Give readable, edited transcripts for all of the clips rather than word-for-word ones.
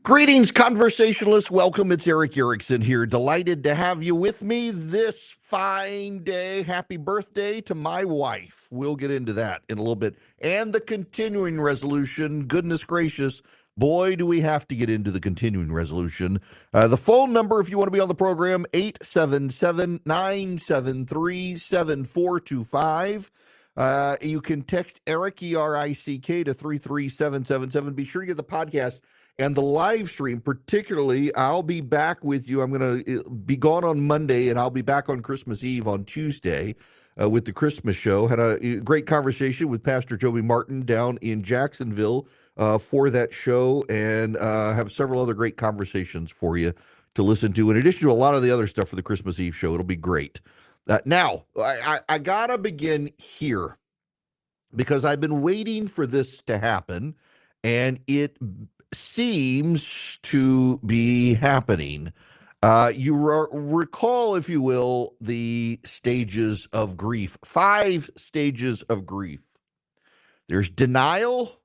Greetings, conversationalists. Welcome. It's Erickson here. Delighted to have you with me this fine day. Happy birthday to my wife. We'll get into that in a little bit. And the continuing resolution. Goodness gracious. Boy, do we have to get into the continuing resolution. The phone number, if you want to be on the program, 877-973-7425. You can text Erick, E-R-I-C-K, to 33777. Be sure to get the podcast and the live stream. Particularly, I'll be back with you. I'm going to be gone on Monday, and I'll be back on Christmas Eve on Tuesday with the Christmas show. Had a great conversation with Pastor Joby Martin down in Jacksonville for that show, and have several other great conversations for you to listen to, in addition to a lot of the other stuff for the Christmas Eve show. It'll be great. Now, I got to begin here because I've been waiting for this to happen, and it seems to be happening. You recall, if you will, the stages of grief. 5 stages of grief. There's denial,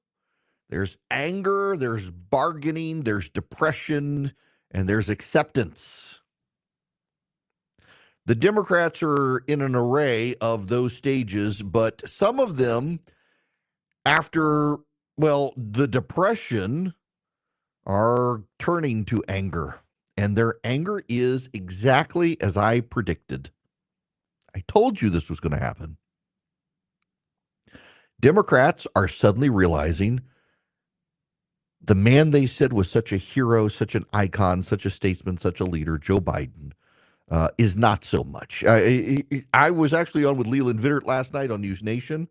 there's anger, there's bargaining, there's depression, and there's acceptance. The Democrats are in an array of those stages, but some of them, after, the depression, are turning to anger, and their anger is exactly as I predicted. I told you this was going to happen. Democrats are suddenly realizing the man they said was such a hero, such an icon, such a statesman, such a leader, Joe Biden, is not so much. I was actually on with Leland Vittert last night on News Nation,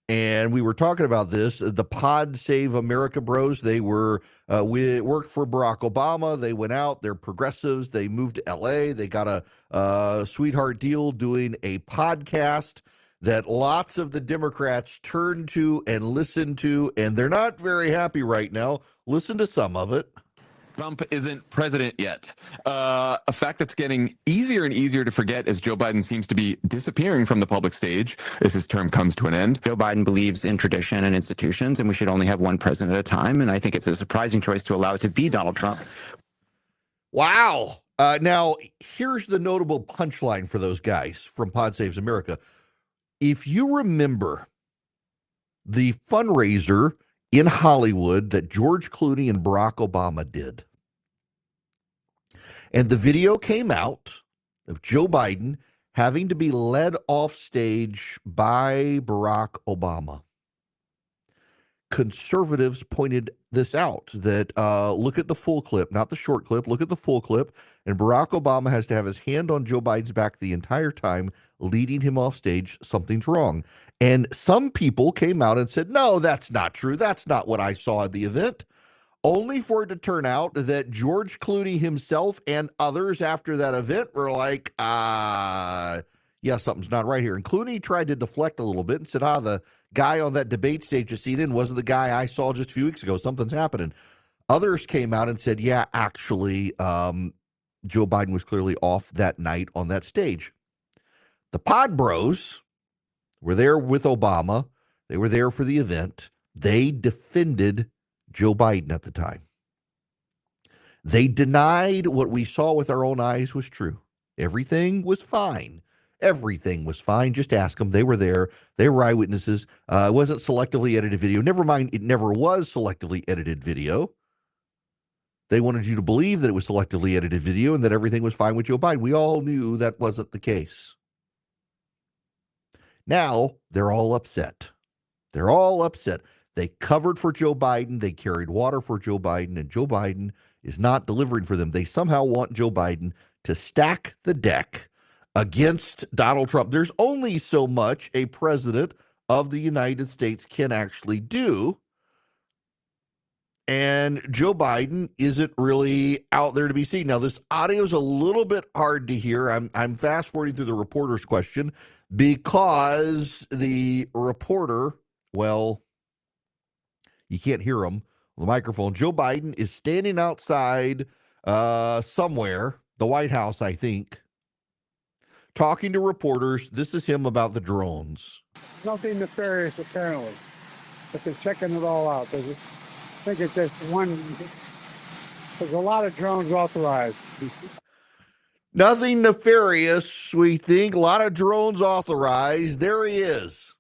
and we were talking about this. The Pod Save America bros, they were, we worked for Barack Obama. They went out, they're progressives. They moved to LA. They got a sweetheart deal doing a podcast that lots of the Democrats turn to and listen to, and they're not very happy right now. Listen to some of it. Trump isn't president yet. A fact that's getting easier and easier to forget as Joe Biden seems to be disappearing from the public stage as his term comes to an end. Joe Biden believes in tradition and institutions, and we should only have one president at a time. And I think it's a surprising choice to allow it to be Donald Trump. Wow. Now, here's the notable punchline for those guys from Pod Saves America. If you remember the fundraiser in Hollywood that George Clooney and Barack Obama did, and the video came out of Joe Biden having to be led off stage by Barack Obama. Conservatives pointed this out, that look at the full clip, not the short clip, look at the full clip, and Barack Obama has to have his hand on Joe Biden's back the entire time, leading him off stage. Something's wrong. And some people came out and said, no, that's not true. That's not what I saw at the event. Only for it to turn out that George Clooney himself and others after that event were like, yeah, something's not right here. And Clooney tried to deflect a little bit and said, the guy on that debate stage you seen in wasn't the guy I saw just a few weeks ago. Something's happening. Others came out and said, yeah, actually, Joe Biden was clearly off that night on that stage. The Pod Bros were there with Obama. They were there for the event. They defended Joe Biden at the time. They denied what we saw with our own eyes was true. Everything was fine. Everything was fine. Just ask them. They were there. They were eyewitnesses. It wasn't selectively edited video. Never mind, it never was selectively edited video. They wanted you to believe that it was selectively edited video and that everything was fine with Joe Biden. We all knew that wasn't the case. Now, they're all upset. They're all upset. They covered for Joe Biden. They carried water for Joe Biden, and Joe Biden is not delivering for them. They somehow want Joe Biden to stack the deck against Donald Trump. There's only so much a president of the United States can actually do. And Joe Biden isn't really out there to be seen. Now, this audio is a little bit hard to hear. I'm fast forwarding through the reporter's question because the reporter, you can't hear him on the microphone. Joe Biden is standing outside somewhere, the White House, I think, talking to reporters. This is him about the drones. Nothing nefarious, apparently, but they're checking it all out. I think it's just one There's a lot of drones authorized. Nothing nefarious, we think. A lot of drones authorized. There he is.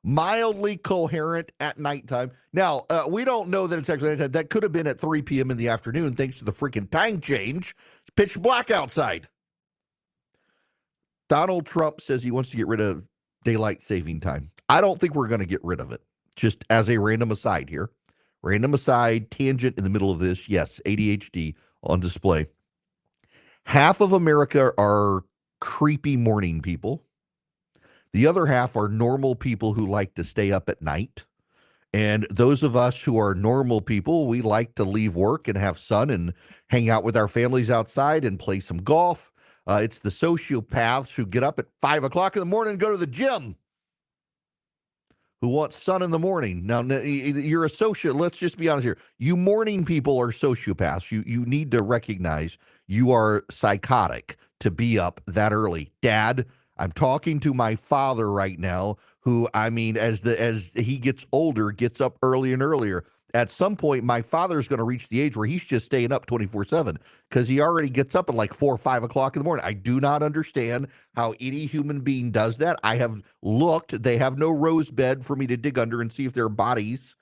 Mildly coherent at nighttime. Now, we don't know that it's actually nighttime. That could have been at 3 p.m. in the afternoon, thanks to the freaking time change. It's pitch black outside. Donald Trump says he wants to get rid of daylight saving time. I don't think we're going to get rid of it. Just as a random aside here. Random aside, tangent in the middle of this. Yes, ADHD on display. Half of America are creepy morning people. The other half are normal people who like to stay up at night. And those of us who are normal people, we like to leave work and have sun and hang out with our families outside and play some golf. It's the sociopaths who get up at 5 o'clock in the morning and go to the gym, who want sun in the morning. Now, you're a sociopath. Let's just be honest here. You morning people are sociopaths. You need to recognize you are psychotic to be up that early. Dad, I'm talking to my father right now, who, I mean, as he gets older, gets up early and earlier. At some point, my father's going to reach the age where he's just staying up 24/7 because he already gets up at like 4 or 5 o'clock in the morning. I do not understand how any human being does that. I have looked. They have no rose bed for me to dig under and see if there are bodies.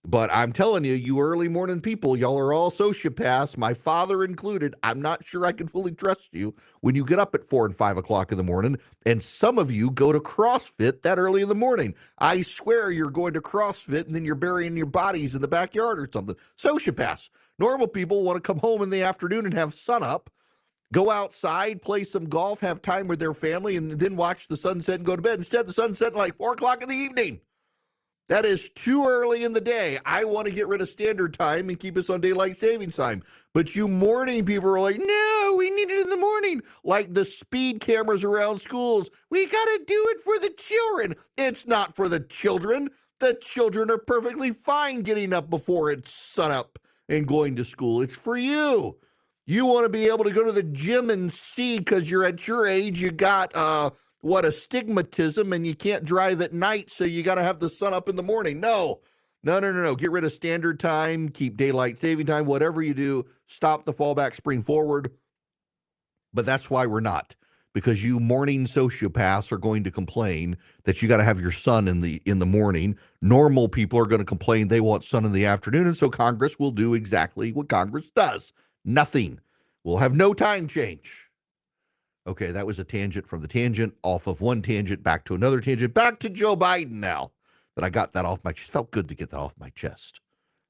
But I'm telling you, you early morning people, y'all are all sociopaths, my father included. I'm not sure I can fully trust you when you get up at 4 and 5 o'clock in the morning. And some of you go to CrossFit that early in the morning. I swear you're going to CrossFit and then you're burying your bodies in the backyard or something. Sociopaths. Normal people want to come home in the afternoon and have sun up, go outside, play some golf, have time with their family, and then watch the sunset and go to bed. Instead, the sun's setting like 4 o'clock in the evening. That is too early in the day. I want to get rid of standard time and keep us on daylight savings time. But you morning people are like, no, we need it in the morning. Like the speed cameras around schools. We got to do it for the children. It's not for the children. The children are perfectly fine getting up before it's sun up and going to school. It's for you. You want to be able to go to the gym and see because you're at your age, you got astigmatism and you can't drive at night, so you got to have the sun up in the morning. No. Get rid of standard time, keep daylight saving time, whatever you do, stop the fallback, spring forward. But that's why we're not, because you morning sociopaths are going to complain that you got to have your sun in the morning. Normal people are going to complain they want sun in the afternoon, and so Congress will do exactly what Congress does. Nothing. We'll have no time change. Okay, that was a tangent from the tangent, off of one tangent, back to another tangent, back to Joe Biden now that I got that off my chest. Felt good to get that off my chest.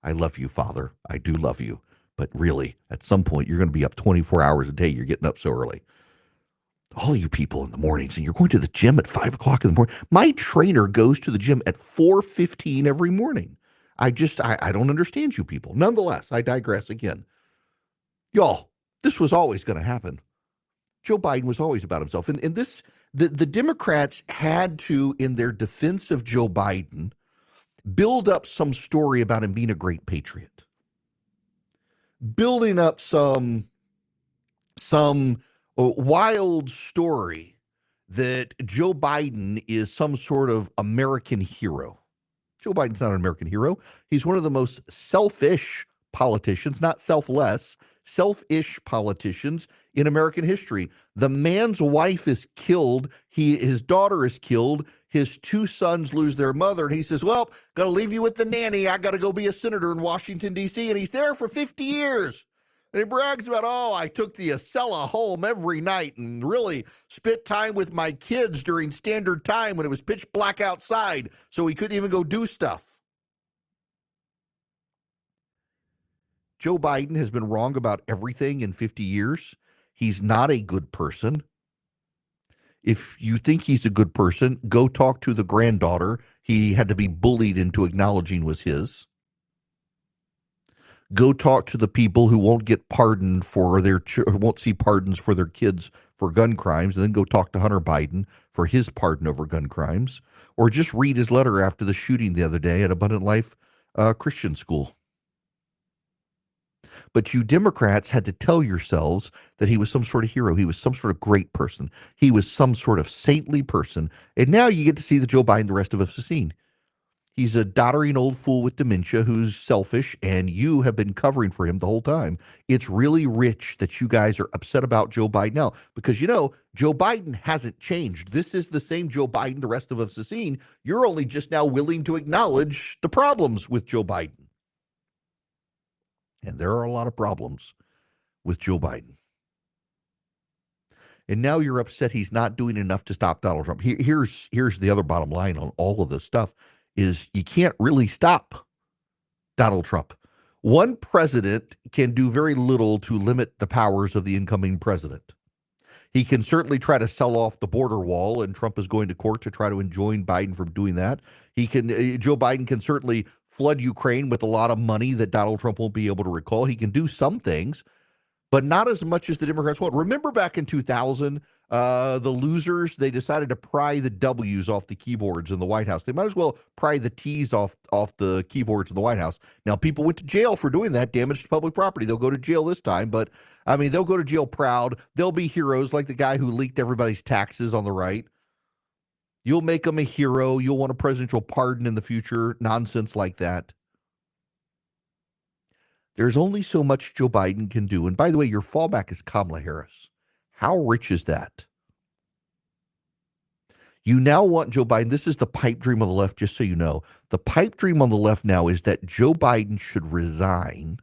I love you, Father. I do love you. But really, at some point, you're going to be up 24 hours a day. You're getting up so early. All you people in the mornings, and you're going to the gym at 5 o'clock in the morning. My trainer goes to the gym at 4:15 every morning. I don't understand you people. Nonetheless, I digress again. Y'all, this was always going to happen. Joe Biden was always about himself. And the Democrats had to, in their defense of Joe Biden, build up some story about him being a great patriot. Building up some wild story that Joe Biden is some sort of American hero. Joe Biden's not an American hero. He's one of the most selfish politicians, not selfless, selfish politicians in American history. The man's wife is killed. His daughter is killed. His two sons lose their mother. And he says, well, got to leave you with the nanny. I got to go be a senator in Washington, D.C. And he's there for 50 years. And he brags about, I took the Acela home every night and really spent time with my kids during standard time when it was pitch black outside, so he couldn't even go do stuff. Joe Biden has been wrong about everything in 50 years. He's not a good person. If you think he's a good person, go talk to the granddaughter he had to be bullied into acknowledging was his. Go talk to the people who won't get pardoned for won't see pardons for their kids for gun crimes, and then go talk to Hunter Biden for his pardon over gun crimes, or just read his letter after the shooting the other day at Abundant Life Christian School. But you Democrats had to tell yourselves that he was some sort of hero. He was some sort of great person. He was some sort of saintly person. And now you get to see the Joe Biden the rest of us have seen. He's a doddering old fool with dementia who's selfish, and you have been covering for him the whole time. It's really rich that you guys are upset about Joe Biden now because, Joe Biden hasn't changed. This is the same Joe Biden the rest of us have seen. You're only just now willing to acknowledge the problems with Joe Biden. And there are a lot of problems with Joe Biden. And now you're upset he's not doing enough to stop Donald Trump. Here's the other bottom line on all of this stuff is you can't really stop Donald Trump. One president can do very little to limit the powers of the incoming president. He can certainly try to sell off the border wall, and Trump is going to court to try to enjoin Biden from doing that. Joe Biden can certainly flood Ukraine with a lot of money that Donald Trump won't be able to recall. He can do some things, but not as much as the Democrats want. Remember back in 2000, the losers, they decided to pry the W's off the keyboards in the White House. They might as well pry the T's off the keyboards in the White House. Now, people went to jail for doing that, damaged public property. They'll go to jail this time, but, they'll go to jail proud. They'll be heroes like the guy who leaked everybody's taxes on the right. You'll make them a hero. You'll want a presidential pardon in the future. Nonsense like that. There's only so much Joe Biden can do. And by the way, your fallback is Kamala Harris. How rich is that? You now want Joe Biden. This is the pipe dream of the left, just so you know. The pipe dream on the left now is that Joe Biden should resign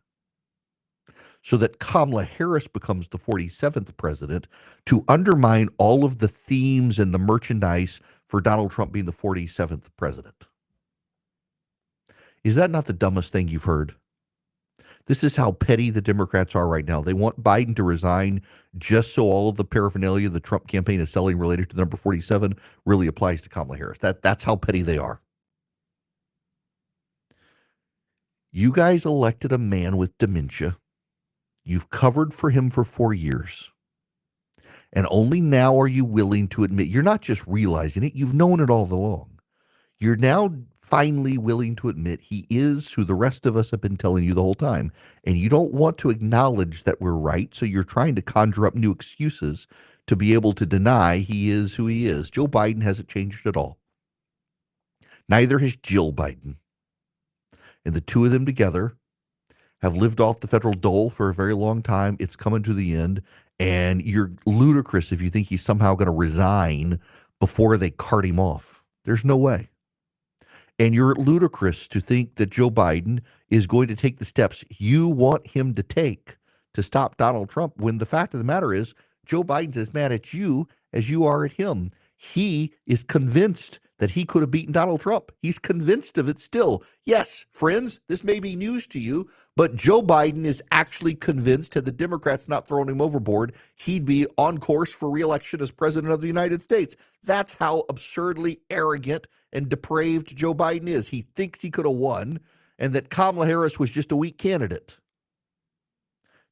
so that Kamala Harris becomes the 47th president to undermine all of the themes and the merchandise for Donald Trump being the 47th president. Is that not the dumbest thing you've heard? This is how petty the Democrats are right now. They want Biden to resign just so all of the paraphernalia the Trump campaign is selling related to the number 47 really applies to Kamala Harris. That's how petty they are. You guys elected a man with dementia. You've covered for him for 4 years. And only now are you willing to admit, you're not just realizing it, you've known it all along. You're now finally willing to admit he is who the rest of us have been telling you the whole time. And you don't want to acknowledge that we're right, so you're trying to conjure up new excuses to be able to deny he is who he is. Joe Biden hasn't changed at all. Neither has Jill Biden. And the two of them together have lived off the federal dole for a very long time. It's coming to the end. And you're ludicrous if you think he's somehow going to resign before they cart him off. There's no way. And you're ludicrous to think that Joe Biden is going to take the steps you want him to take to stop Donald Trump, when the fact of the matter is Joe Biden's as mad at you as you are at him. He is convinced that he could have beaten Donald Trump. He's convinced of it still. Yes, friends, this may be news to you, but Joe Biden is actually convinced, had the Democrats not thrown him overboard, he'd be on course for re-election as president of the United States. That's how absurdly arrogant and depraved Joe Biden is. He thinks he could have won and that Kamala Harris was just a weak candidate.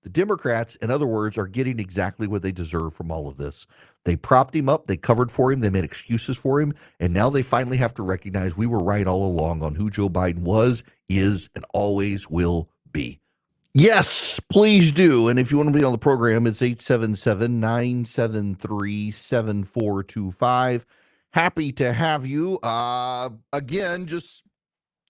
The Democrats, in other words, are getting exactly what they deserve from all of this. They propped him up, they covered for him, they made excuses for him, and now they finally have to recognize we were right all along on who Joe Biden was, is, and always will be. Yes, please do. And if you want to be on the program, it's 877-973-7425. Happy to have you. Again, just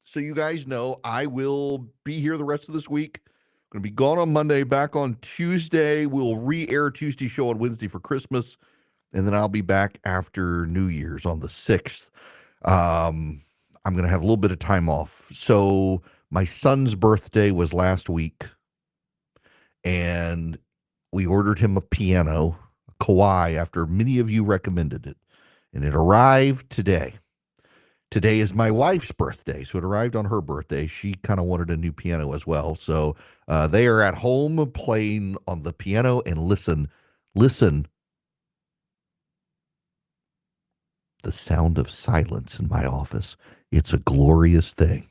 so you guys know, I will be here the rest of this week. I'm going to be gone on Monday, back on Tuesday. We'll re-air Tuesday show on Wednesday for Christmas, and then I'll be back after New Year's on the 6th. I'm going to have a little bit of time off. So my son's birthday was last week, and we ordered him a piano, a Kawai, after many of you recommended it, and it arrived today. Today is my wife's birthday, so it arrived on her birthday. She kind of wanted a new piano as well. So they are at home playing on the piano, and listen, the sound of silence in my office. It's a glorious thing.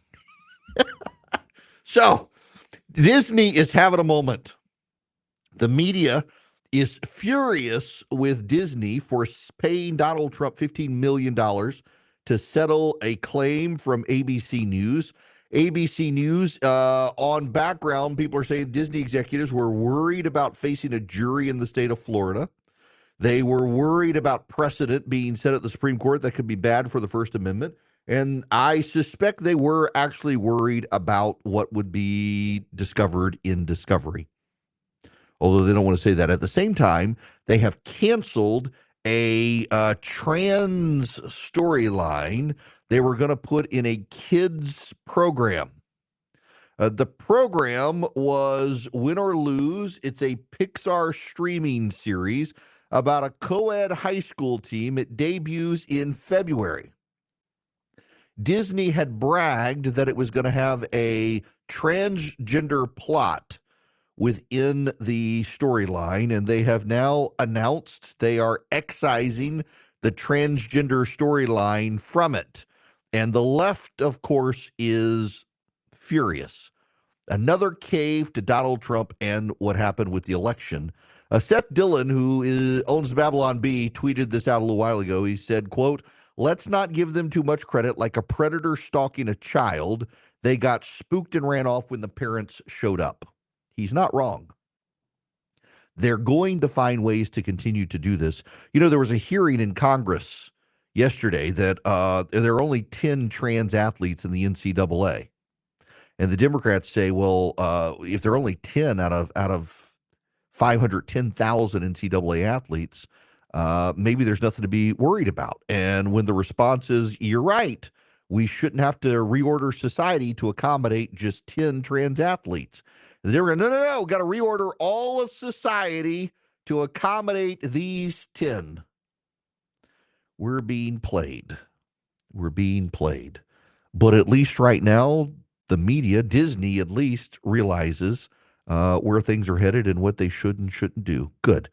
So Disney is having a moment. The media is furious with Disney for paying Donald Trump $15 million to settle a claim from ABC News. ABC News, on background, people are saying Disney executives were worried about facing a jury in the state of Florida. They were worried about precedent being set at the Supreme Court that could be bad for the First Amendment. And I suspect they were actually worried about what would be discovered in Discovery, although they don't want to say that. At the same time, they have canceled a trans storyline they were going to put in a kids program. The program was Win or Lose. It's a Pixar streaming series about a co-ed high school team. It debuts in February. Disney had bragged that it was going to have a transgender plot within the storyline, and they have now announced they are excising the transgender storyline from it. And the left, of course, is furious. Another cave to Donald Trump and what happened with the election. Seth Dillon, who owns Babylon Bee, tweeted this out a little while ago. He said, quote, "Let's not give them too much credit. Like a predator stalking a child, they got spooked and ran off when the parents showed up." He's not wrong. They're going to find ways to continue to do this. You know, there was a hearing in Congress yesterday that there are only 10 trans athletes in the NCAA. And the Democrats say, well, if there are only 10 out of 510,000 NCAA athletes, maybe there's nothing to be worried about. And when the response is, you're right, we shouldn't have to reorder society to accommodate just 10 trans athletes. The Democrats, no, got to reorder all of society to accommodate these 10. We're being played. We're being played. But at least right now, the media, Disney at least, realizes where things are headed and what they should and shouldn't do. Good.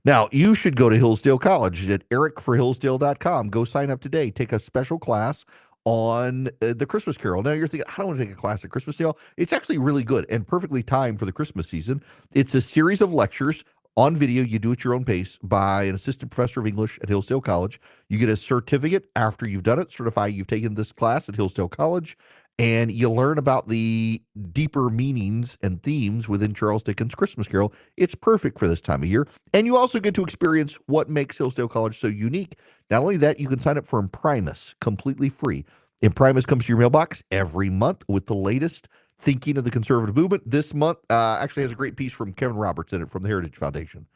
Now, you should go to Hillsdale College at erickforhillsdale.com. Go sign up today. Take a special class on the Christmas Carol. Now, you're thinking, I don't want to take a class at Christmas Carol. It's actually really good and perfectly timed for the Christmas season. It's a series of lectures on video. You do at your own pace by an assistant professor of English at Hillsdale College. You get a certificate after you've done it, certify you've taken this class at Hillsdale College. And you learn about the deeper meanings and themes within Charles Dickens' Christmas Carol. It's perfect for this time of year. And you also get to experience what makes Hillsdale College so unique. Not only that, you can sign up for Imprimus completely free. Imprimus comes to your mailbox every month with the latest thinking of the conservative movement. This month actually has a great piece from Kevin Roberts in it from the Heritage Foundation.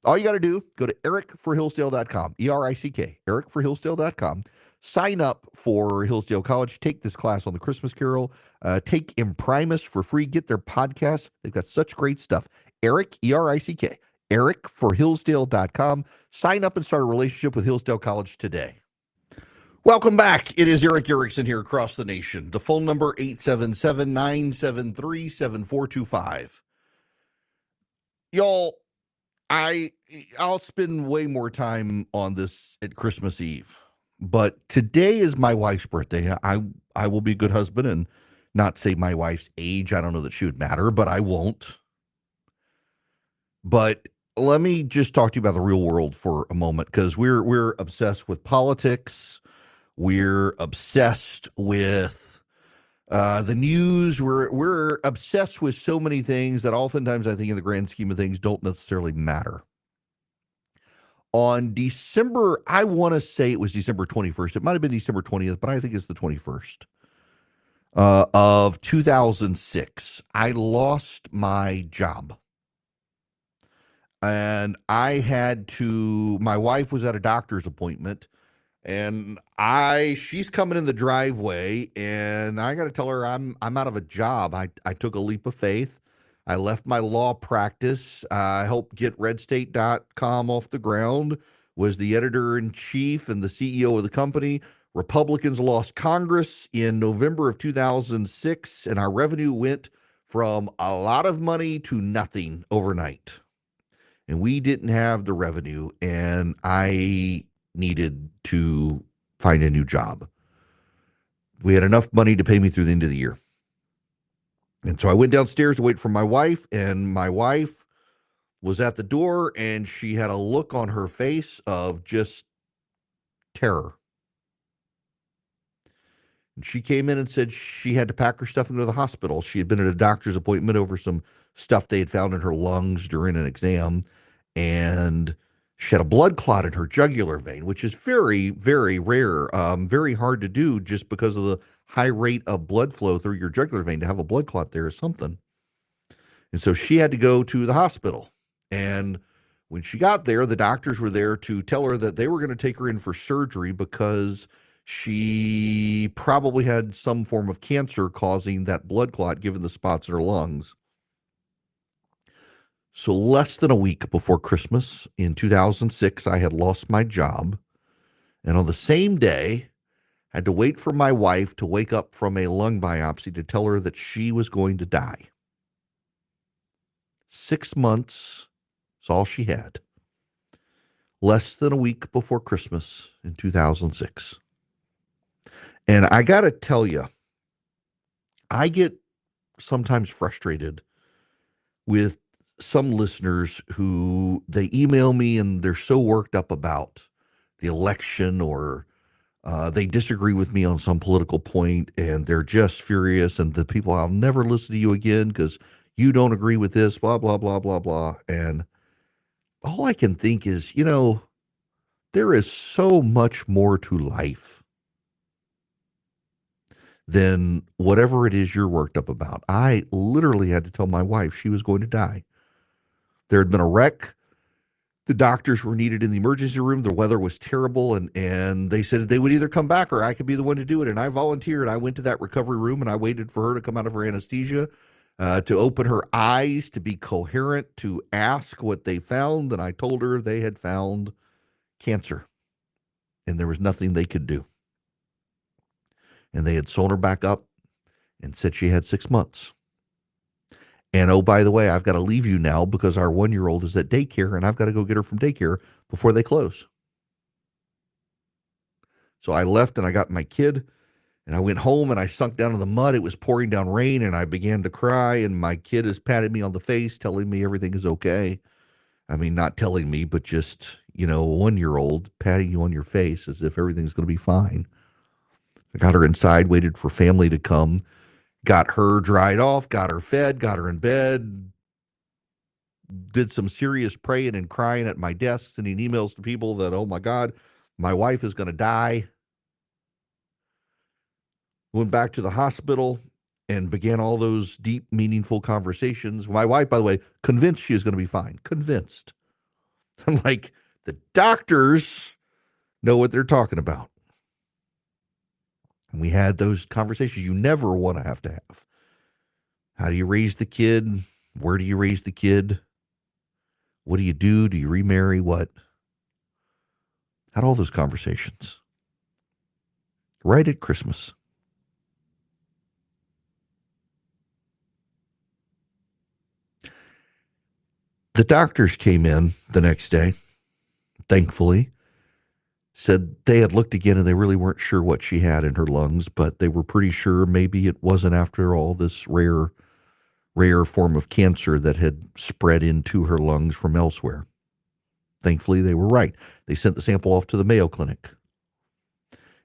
All you got to do, go to erickforhillsdale.com, ERICK, erickforhillsdale.com. Sign up for Hillsdale College. Take this class on the Christmas Carol. Take Imprimus for free. Get their podcast. They've got such great stuff. Erick, ERICK, erickforhillsdale.com. Sign up and start a relationship with Hillsdale College today. Welcome back. It is Erick Erickson here across the nation. The phone number, 877-973-7425. Y'all, I'll spend way more time on this at Christmas Eve. But today is my wife's birthday. I will be a good husband and not say my wife's age. I don't know that she would matter, but I won't. But let me just talk to you about the real world for a moment, because we're obsessed with politics. We're obsessed with the news. We're obsessed with so many things that oftentimes, I think, in the grand scheme of things, don't necessarily matter. On December, I want to say it was December 21st. It might have been December 20th, but I think it's the 21st of 2006. I lost my job. And my wife was at a doctor's appointment, and she's coming in the driveway, and I got to tell her I'm out of a job. I took a leap of faith. I left my law practice. I helped get redstate.com off the ground, was the editor-in-chief and the CEO of the company. Republicans lost Congress in November of 2006, and our revenue went from a lot of money to nothing overnight. And we didn't have the revenue, and I needed to find a new job. We had enough money to pay me through the end of the year. And so I went downstairs to wait for my wife, and my wife was at the door, and she had a look on her face of just terror. And she came in and said she had to pack her stuff and go to the hospital. She had been at a doctor's appointment over some stuff they had found in her lungs during an exam, and She had a blood clot in her jugular vein, which is very, very rare, very hard to do just because of the high rate of blood flow through your jugular vein. To have a blood clot there is something. And so she had to go to the hospital. And when she got there, the doctors were there to tell her that they were going to take her in for surgery because she probably had some form of cancer causing that blood clot, given the spots in her lungs. So less than a week before Christmas in 2006, I had lost my job. And on the same day, had to wait for my wife to wake up from a lung biopsy to tell her that she was going to die. 6 months is all she had. Less than a week before Christmas in 2006. And I got to tell you, I get sometimes frustrated with some listeners who they email me and they're so worked up about the election, or they disagree with me on some political point and they're just furious, and the people, I'll never listen to you again because you don't agree with this, blah, blah, blah, blah, blah. And all I can think is, there is so much more to life than whatever it is you're worked up about. I literally had to tell my wife she was going to die. There had been a wreck. The doctors were needed in the emergency room. The weather was terrible, and they said they would either come back or I could be the one to do it. And I volunteered. I went to that recovery room, and I waited for her to come out of her anesthesia, to open her eyes, to be coherent, to ask what they found. And I told her they had found cancer, and there was nothing they could do. And they had sewn her back up and said she had 6 months. And oh, by the way, I've got to leave you now because our 1-year-old is at daycare and I've got to go get her from daycare before they close. So I left and I got my kid and I went home and I sunk down in the mud. It was pouring down rain and I began to cry, and my kid has patted me on the face, telling me everything is okay. I mean, not telling me, but just, a 1-year-old patting you on your face as if everything's going to be fine. I got her inside, waited for family to come. Got her dried off, got her fed, got her in bed, did some serious praying and crying at my desk, sending emails to people that, oh my God, my wife is going to die. Went back to the hospital and began all those deep, meaningful conversations. My wife, by the way, convinced she is going to be fine. Convinced. I'm like, the doctors know what they're talking about. And we had those conversations you never want to have. How do you raise the kid? Where do you raise the kid? What do you do? Do you remarry? What? Had all those conversations. Right at Christmas. The doctors came in the next day, thankfully. Said they had looked again and they really weren't sure what she had in her lungs, but they were pretty sure maybe it wasn't, after all, this rare form of cancer that had spread into her lungs from elsewhere. Thankfully, they were right. They sent the sample off to the Mayo Clinic.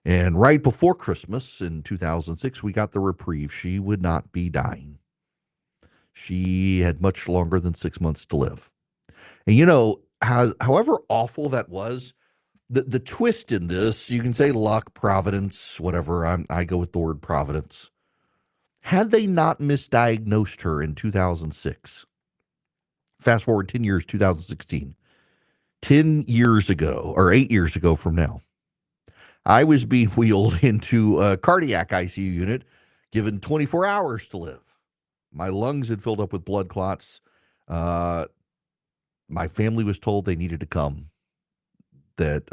And right before Christmas in 2006, we got the reprieve. She would not be dying. She had much longer than 6 months to live. And however awful that was, the twist in this, you can say luck, providence, whatever. I go with the word providence. Had they not misdiagnosed her in 2006, fast forward 10 years, 2016, 10 years ago, or 8 years ago from now, I was being wheeled into a cardiac ICU unit, given 24 hours to live. My lungs had filled up with blood clots. My family was told they needed to come, that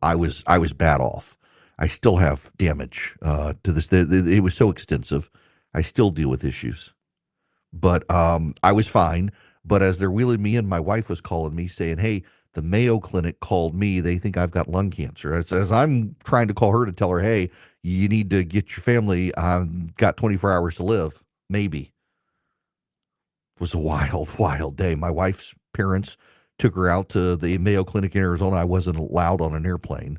I was bad off. I still have damage to this. It was so extensive. I still deal with issues. But I was fine. But as they're wheeling me in, my wife was calling me saying, hey, the Mayo Clinic called me. They think I've got lung cancer. As I'm trying to call her to tell her, hey, you need to get your family. I've got 24 hours to live. Maybe. It was a wild, wild day. My wife's parents took her out to the Mayo Clinic in Arizona. I wasn't allowed on an airplane.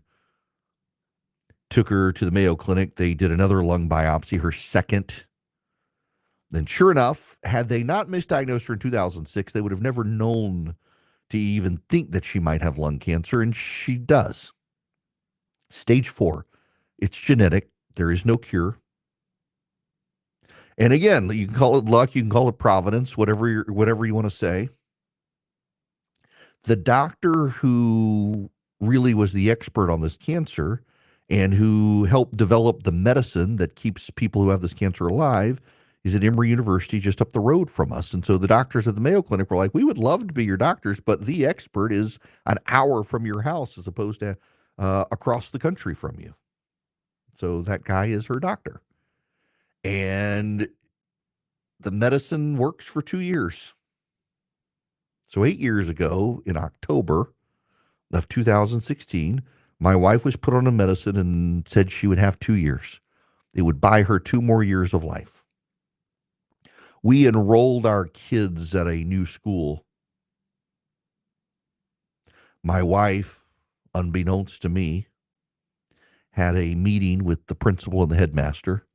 Took her to the Mayo Clinic. They did another lung biopsy, her second. Then sure enough, had they not misdiagnosed her in 2006, they would have never known to even think that she might have lung cancer, and she does. Stage 4. It's genetic. There is no cure. And again, you can call it luck, you can call it providence, whatever you want to say. The doctor who really was the expert on this cancer and who helped develop the medicine that keeps people who have this cancer alive is at Emory University just up the road from us. And so the doctors at the Mayo Clinic were like, we would love to be your doctors, but the expert is an hour from your house as opposed to across the country from you. So that guy is her doctor. And the medicine works for 2 years. So 8 years ago, in October of 2016, my wife was put on a medicine and said she would have 2 years. It would buy her 2 more years of life. We enrolled our kids at a new school. My wife, unbeknownst to me, had a meeting with the principal and the headmaster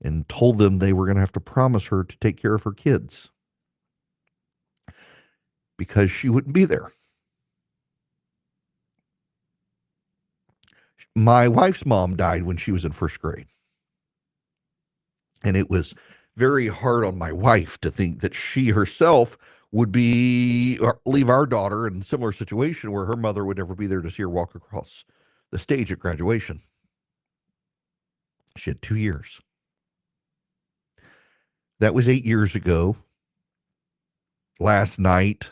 and told them they were going to have to promise her to take care of her kids because she wouldn't be there. My wife's mom died when she was in first grade. And it was very hard on my wife to think that she herself would leave our daughter in a similar situation where her mother would never be there to see her walk across the stage at graduation. She had 2 years. That was 8 years ago. Last night,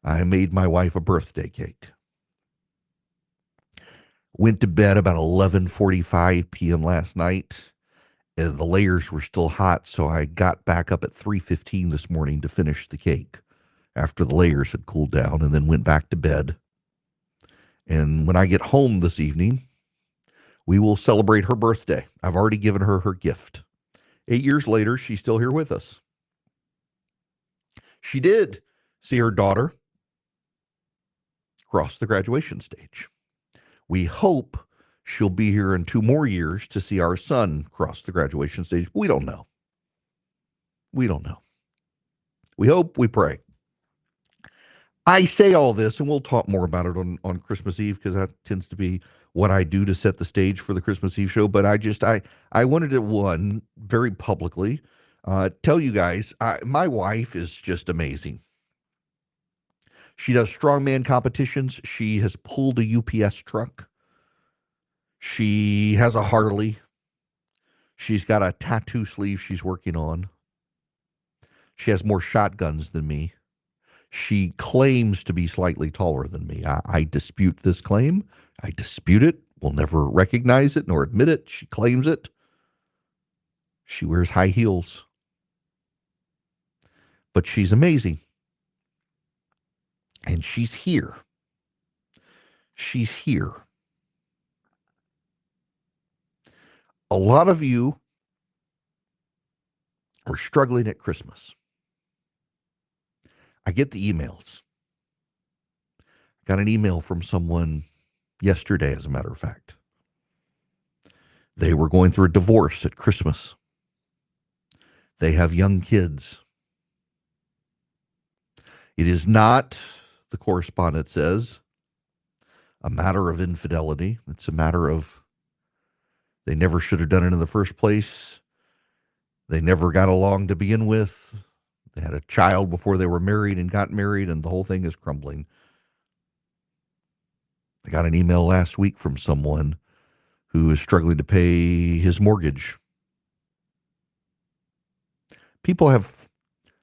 I made my wife a birthday cake. Went to bed about 11:45 p.m. last night. And the layers were still hot, so I got back up at 3:15 this morning to finish the cake after the layers had cooled down, and then went back to bed. And when I get home this evening, we will celebrate her birthday. I've already given her her gift. 8 years later, she's still here with us. She did see her daughter cross the graduation stage. We hope she'll be here in 2 more years to see our son cross the graduation stage. We don't know. We don't know. We hope, we pray. I say all this, and we'll talk more about it on Christmas Eve, because that tends to be what I do to set the stage for the Christmas Eve show. But I wanted to, very publicly, tell you guys, my wife is just amazing. She does strongman competitions. She has pulled a UPS truck. She has a Harley. She's got a tattoo sleeve she's working on. She has more shotguns than me. She claims to be slightly taller than me. I dispute this claim. I dispute it. We'll never recognize it nor admit it. She claims it. She wears high heels. But she's amazing. And she's here. She's here. A lot of you are struggling at Christmas. I get the emails. Got an email from someone yesterday, as a matter of fact. They were going through a divorce at Christmas. They have young kids. It is not, the correspondent says, a matter of infidelity. It's a matter of they never should have done it in the first place. They never got along to begin with. They had a child before they were married and got married, and the whole thing is crumbling. I got an email last week from someone who is struggling to pay his mortgage. People have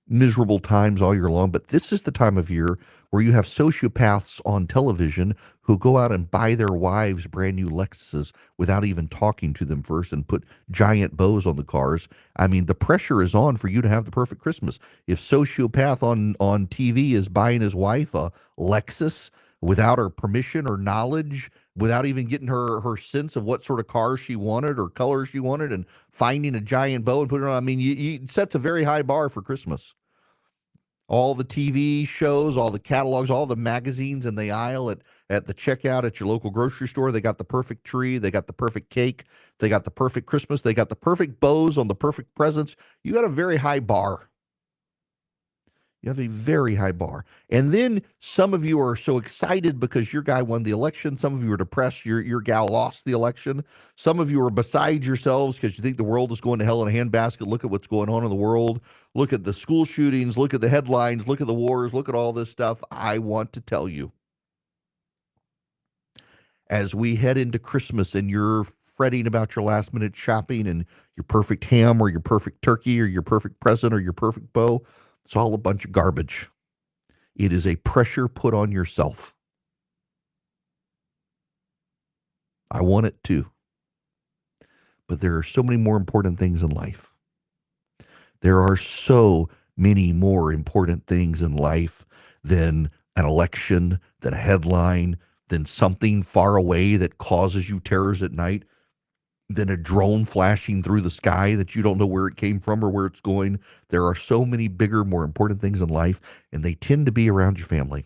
miserable times all year long, but this is the time of year where you have sociopaths on television who go out and buy their wives brand new Lexuses without even talking to them first and put giant bows on the cars. I mean, the pressure is on for you to have the perfect Christmas. If sociopath on TV is buying his wife a Lexus without her permission or knowledge, without even getting her sense of what sort of car she wanted or color she wanted, and finding a giant bow and putting it on, I mean, it sets a very high bar for Christmas. All the TV shows, all the catalogs, all the magazines in the aisle at the checkout at your local grocery store, they got the perfect tree, they got the perfect cake, they got the perfect Christmas, they got the perfect bows on the perfect presents. You got a very high bar. You have a very high bar. And then some of you are so excited because your guy won the election. Some of you are depressed your gal lost the election. Some of you are beside yourselves because you think the world is going to hell in a handbasket. Look at what's going on in the world. Look at the school shootings. Look at the headlines. Look at the wars. Look at all this stuff. I want to tell you, as we head into Christmas and you're fretting about your last minute shopping and your perfect ham or your perfect turkey or your perfect present or your perfect bow, it's all a bunch of garbage. It is a pressure put on yourself. I want it too. But there are so many more important things in life. There are so many more important things in life than an election, than a headline, than something far away that causes you terrors at night, than a drone flashing through the sky that you don't know where it came from or where it's going. There are so many bigger, more important things in life, and they tend to be around your family.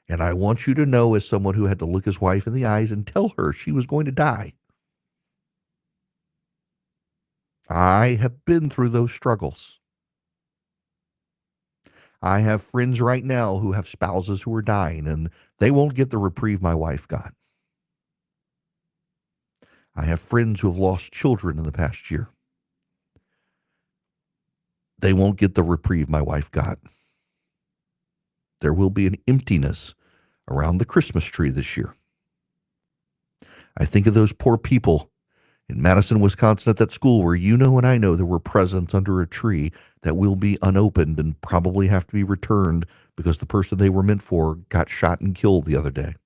And I want you to know, as someone who had to look his wife in the eyes and tell her she was going to die, I have been through those struggles. I have friends right now who have spouses who are dying, and they won't get the reprieve my wife got. I have friends who have lost children in the past year. They won't get the reprieve my wife got. There will be an emptiness around the Christmas tree this year. I think of those poor people in Madison, Wisconsin, at that school where you know and I know there were presents under a tree that will be unopened and probably have to be returned because the person they were meant for got shot and killed the other day.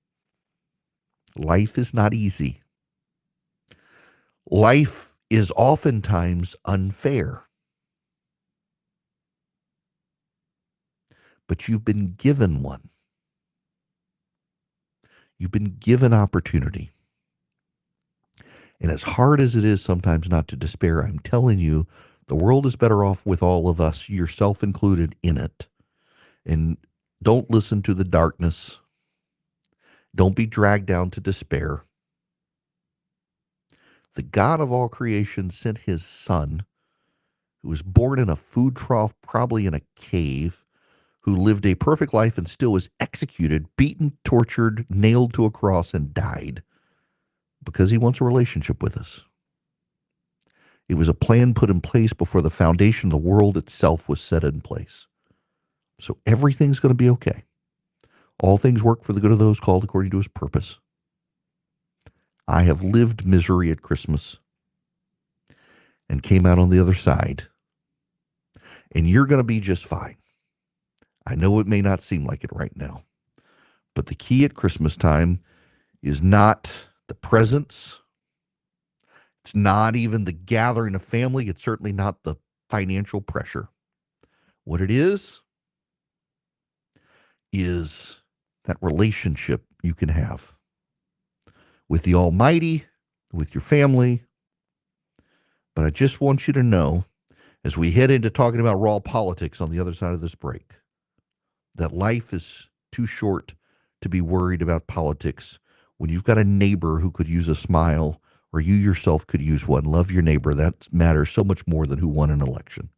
Life is not easy. Life is oftentimes unfair. But you've been given one. You've been given opportunity. And as hard as it is sometimes not to despair, I'm telling you, the world is better off with all of us, yourself included, in it. And don't listen to the darkness. Don't be dragged down to despair. The God of all creation sent his son, who was born in a food trough, probably in a cave, who lived a perfect life and still was executed, beaten, tortured, nailed to a cross, and died because he wants a relationship with us. It was a plan put in place before the foundation of the world itself was set in place. So everything's going to be okay. All things work for the good of those called according to his purpose. I have lived misery at Christmas and came out on the other side. And you're going to be just fine. I know it may not seem like it right now, but the key at Christmas time is not the presents. It's not even the gathering of family. It's certainly not the financial pressure. What it is that relationship you can have with the Almighty, with your family. But I just want you to know, as we head into talking about raw politics on the other side of this break, that life is too short to be worried about politics when you've got a neighbor who could use a smile or you yourself could use one. Love your neighbor. That matters so much more than who won an election.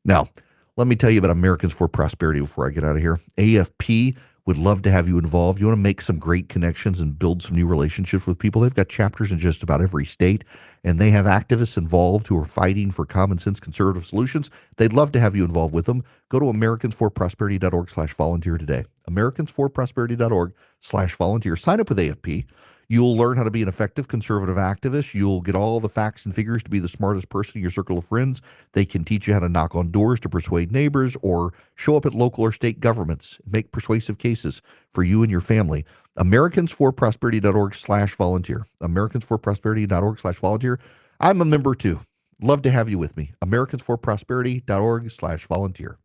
Now, let me tell you about Americans for Prosperity before I get out of here. AFP would love to have you involved. You want to make some great connections and build some new relationships with people. They've got chapters in just about every state, and they have activists involved who are fighting for common sense conservative solutions. They'd love to have you involved with them. Go to americansforprosperity.org/volunteer today. americansforprosperity.org/volunteer. Sign up with AFP. You'll learn how to be an effective conservative activist. You'll get all the facts and figures to be the smartest person in your circle of friends. They can teach you how to knock on doors to persuade neighbors or show up at local or state governments, make persuasive cases for you and your family. Americansforprosperity.org/volunteer. Americansforprosperity.org/volunteer. I'm a member too. Love to have you with me. Americansforprosperity.org/volunteer.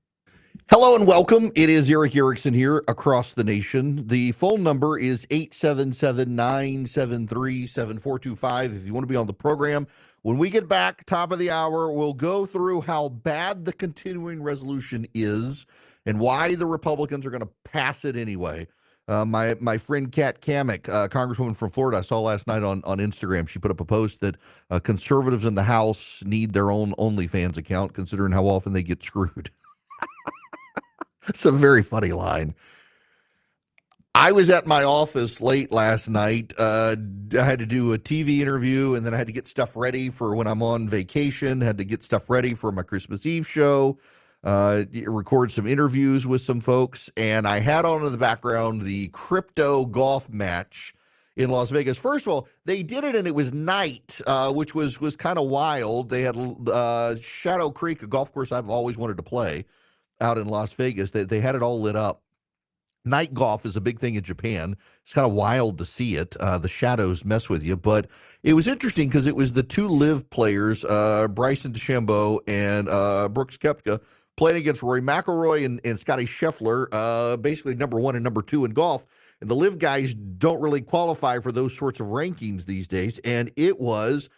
Hello and welcome. It is Erick Erickson here across the nation. The phone number is 877-973-7425 if you want to be on the program. When we get back, top of the hour, we'll go through how bad the continuing resolution is and why the Republicans are going to pass it anyway. My friend Kat Kamek, Congresswoman from Florida, I saw last night on Instagram. She put up a post that conservatives in the House need their own OnlyFans account, considering how often they get screwed. It's a very funny line. I was at my office late last night. I had to do a TV interview, and then I had to get stuff ready for when I'm on vacation. Had to get stuff ready for my Christmas Eve show. Record some interviews with some folks, and I had on in the background the crypto golf match in Las Vegas. First of all, they did it, and it was night, which was kind of wild. They had Shadow Creek, a golf course I've always wanted to play out in Las Vegas. They had it all lit up. Night golf is a big thing in Japan. It's kind of wild to see it. The shadows mess with you, but it was interesting because it was the two live players, Bryson DeChambeau and Brooks Koepka, playing against Rory McIlroy and Scotty Scheffler, basically number one and number two in golf. And the live guys don't really qualify for those sorts of rankings these days. And it was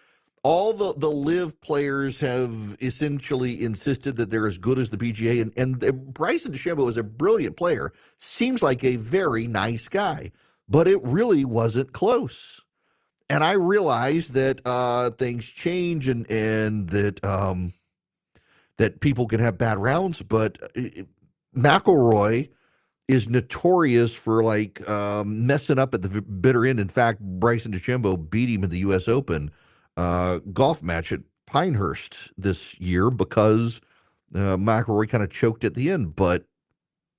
all the live players have essentially insisted that they're as good as the PGA. And Bryson DeChambeau is a brilliant player, seems like a very nice guy, but it really wasn't close. And I realized that things change and that that people can have bad rounds, but McIlroy is notorious for messing up at the bitter end. In fact, Bryson DeChambeau beat him in the U.S. Open golf match at Pinehurst this year because McIlroy kind of choked at the end. But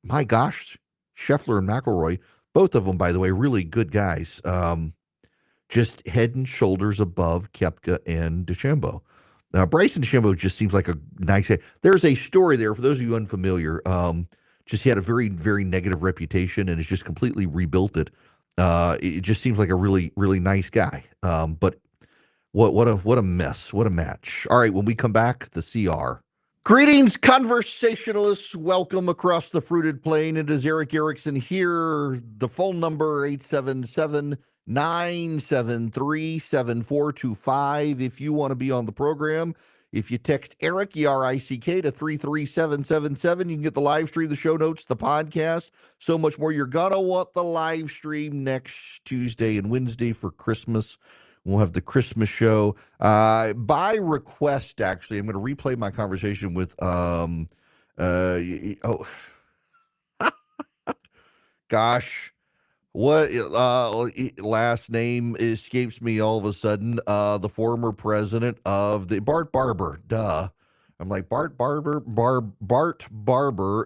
my gosh, Scheffler and McIlroy, both of them, by the way, really good guys, just head and shoulders above Koepka and DeChambeau. Bryson DeChambeau just seems like a nice guy. There's a story there for those of you unfamiliar. Just he had a very, very negative reputation and has just completely rebuilt it. It just seems like a really, really nice guy. But what a mess. What a match. All right, when we come back, the CR. Greetings, conversationalists. Welcome across the fruited plain. It is Erick Erickson here. The phone number 877-973-7425. If you want to be on the program, if you text Erick, E-R-I-C-K, to 33777, you can get the live stream, the show notes, the podcast, so much more. You're going to want the live stream next Tuesday and Wednesday for Christmas. We'll have the Christmas show. By request, actually, I'm going to replay my conversation with, gosh, what last name escapes me all of a sudden? The former president of the Bart Barber. Duh. I'm like Bart Barber,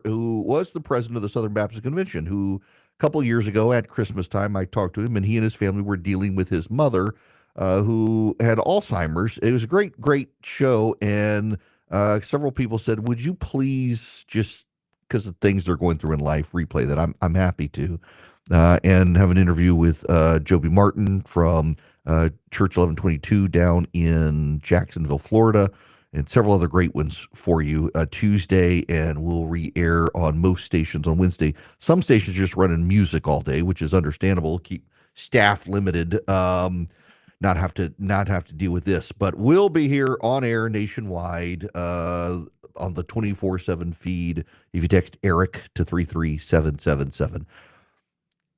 who was the president of the Southern Baptist Convention, who a couple years ago at Christmas time, I talked to him, and he and his family were dealing with his mother, who had Alzheimer's. It was a great, great show, and several people said, "Would you please, just because of things they're going through in life, replay that?" I'm happy to, and have an interview with Joby Martin from Church 1122 down in Jacksonville, Florida, and several other great ones for you Tuesday, and we'll re-air on most stations on Wednesday. Some stations just running music all day, which is understandable. Keep staff limited. Not have to deal with this, but we'll be here on air nationwide on the 24/7 feed. If you text Erick to 33777.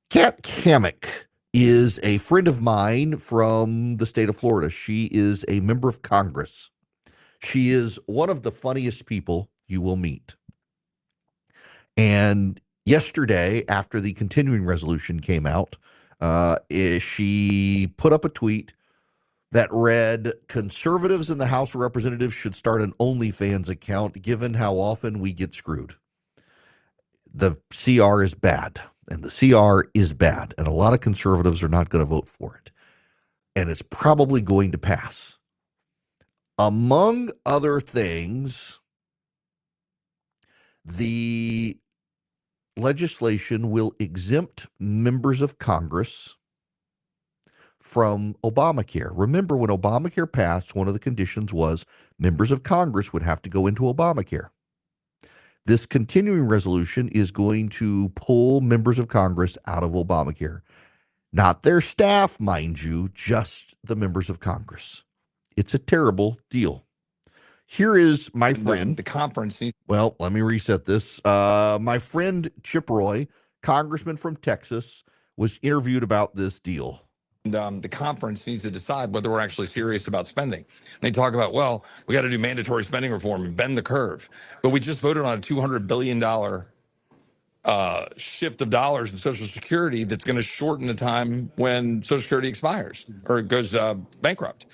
Kat Kamek is a friend of mine from the state of Florida. She is a member of Congress. She is one of the funniest people you will meet. And yesterday, after the continuing resolution came out, she put up a tweet that read, "Conservatives in the House of Representatives should start an OnlyFans account given how often we get screwed." The CR is bad, and the CR is bad, and a lot of conservatives are not going to vote for it. And it's probably going to pass. Among other things, the legislation will exempt members of Congress from Obamacare. Remember, when Obamacare passed, one of the conditions was members of Congress would have to go into Obamacare. This continuing resolution is going to pull members of Congress out of Obamacare. Not their staff, mind you, just the members of Congress. It's a terrible deal. Here is my friend. The conference. Well, let me reset this. My friend Chip Roy, congressman from Texas, was interviewed about this deal. The conference needs to decide whether we're actually serious about spending. And they talk about, well, we got to do mandatory spending reform and bend the curve. But we just voted on a $200 billion shift of dollars in Social Security that's going to shorten the time when Social Security expires or it goes bankrupt.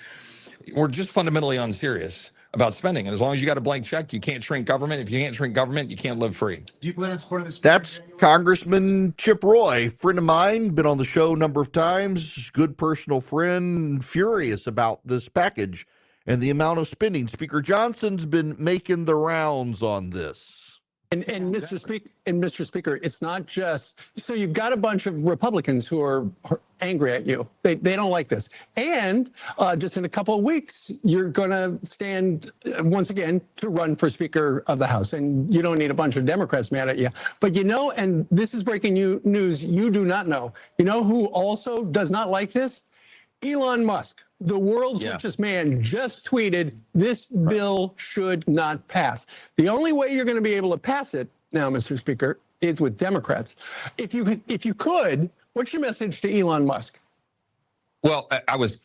We're just fundamentally unserious about spending. And as long as you got a blank check, you can't shrink government. If you can't shrink government, you can't live free. Do you plan on supporting this? That's Congressman Chip Roy, friend of mine, been on the show a number of times, good personal friend, furious about this package and the amount of spending. Speaker Johnson's been making the rounds on this. And Mr. Speaker, it's not just so you've got a bunch of Republicans who are angry at you. They don't like this. And just in a couple of weeks, you're going to stand once again to run for Speaker of the House. And you don't need a bunch of Democrats mad at you. But you know, and this is breaking news you do not know. You know who also does not like this? Elon Musk, the world's richest man, just tweeted this bill should not pass. The only way you're going to be able to pass it now, Mr. Speaker, is with Democrats. If you could, what's your message to Elon Musk? Well, I was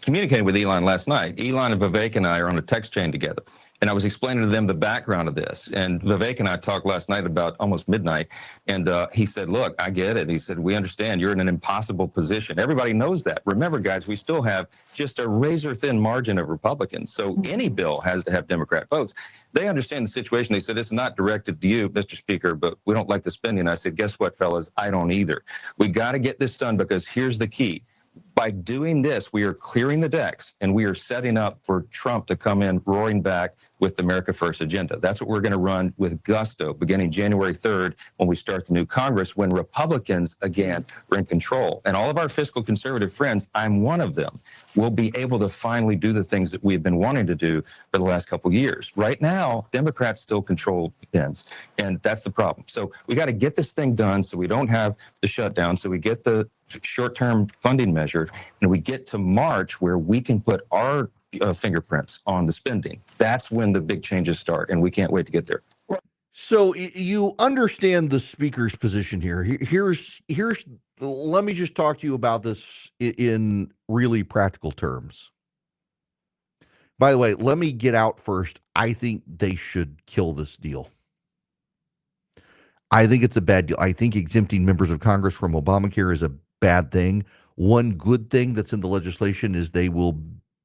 communicating with Elon last night. Elon and Vivek and I are on a text chain together. And I was explaining to them the background of this. And Vivek and I talked last night about almost midnight. And he said, look, I get it. He said, we understand you're in an impossible position. Everybody knows that. Remember, guys, we still have just a razor thin margin of Republicans. So any bill has to have Democrat votes. They understand the situation. They said, it's not directed to you, Mr. Speaker, but we don't like the spending. I said, guess what, fellas? I don't either. We got to get this done because here's the key. By doing this, we are clearing the decks and we are setting up for Trump to come in roaring back with the America First agenda. That's what we're going to run with gusto beginning January 3rd when we start the new Congress, when Republicans, again, are in control. And all of our fiscal conservative friends, I'm one of them, will be able to finally do the things that we've been wanting to do for the last couple of years. Right now, Democrats still control the pens, and that's the problem. So we got to get this thing done so we don't have the shutdown, so we get the short-term funding measured, and we get to March where we can put our fingerprints on the spending. That's when the big changes start, and we can't wait to get there. So you understand the speaker's position here. Here's. Let me just talk to you about this in really practical terms. By the way, let me get out first. I think they should kill this deal. I think it's a bad deal. I think exempting members of Congress from Obamacare is a bad thing. One good thing that's in the legislation is they will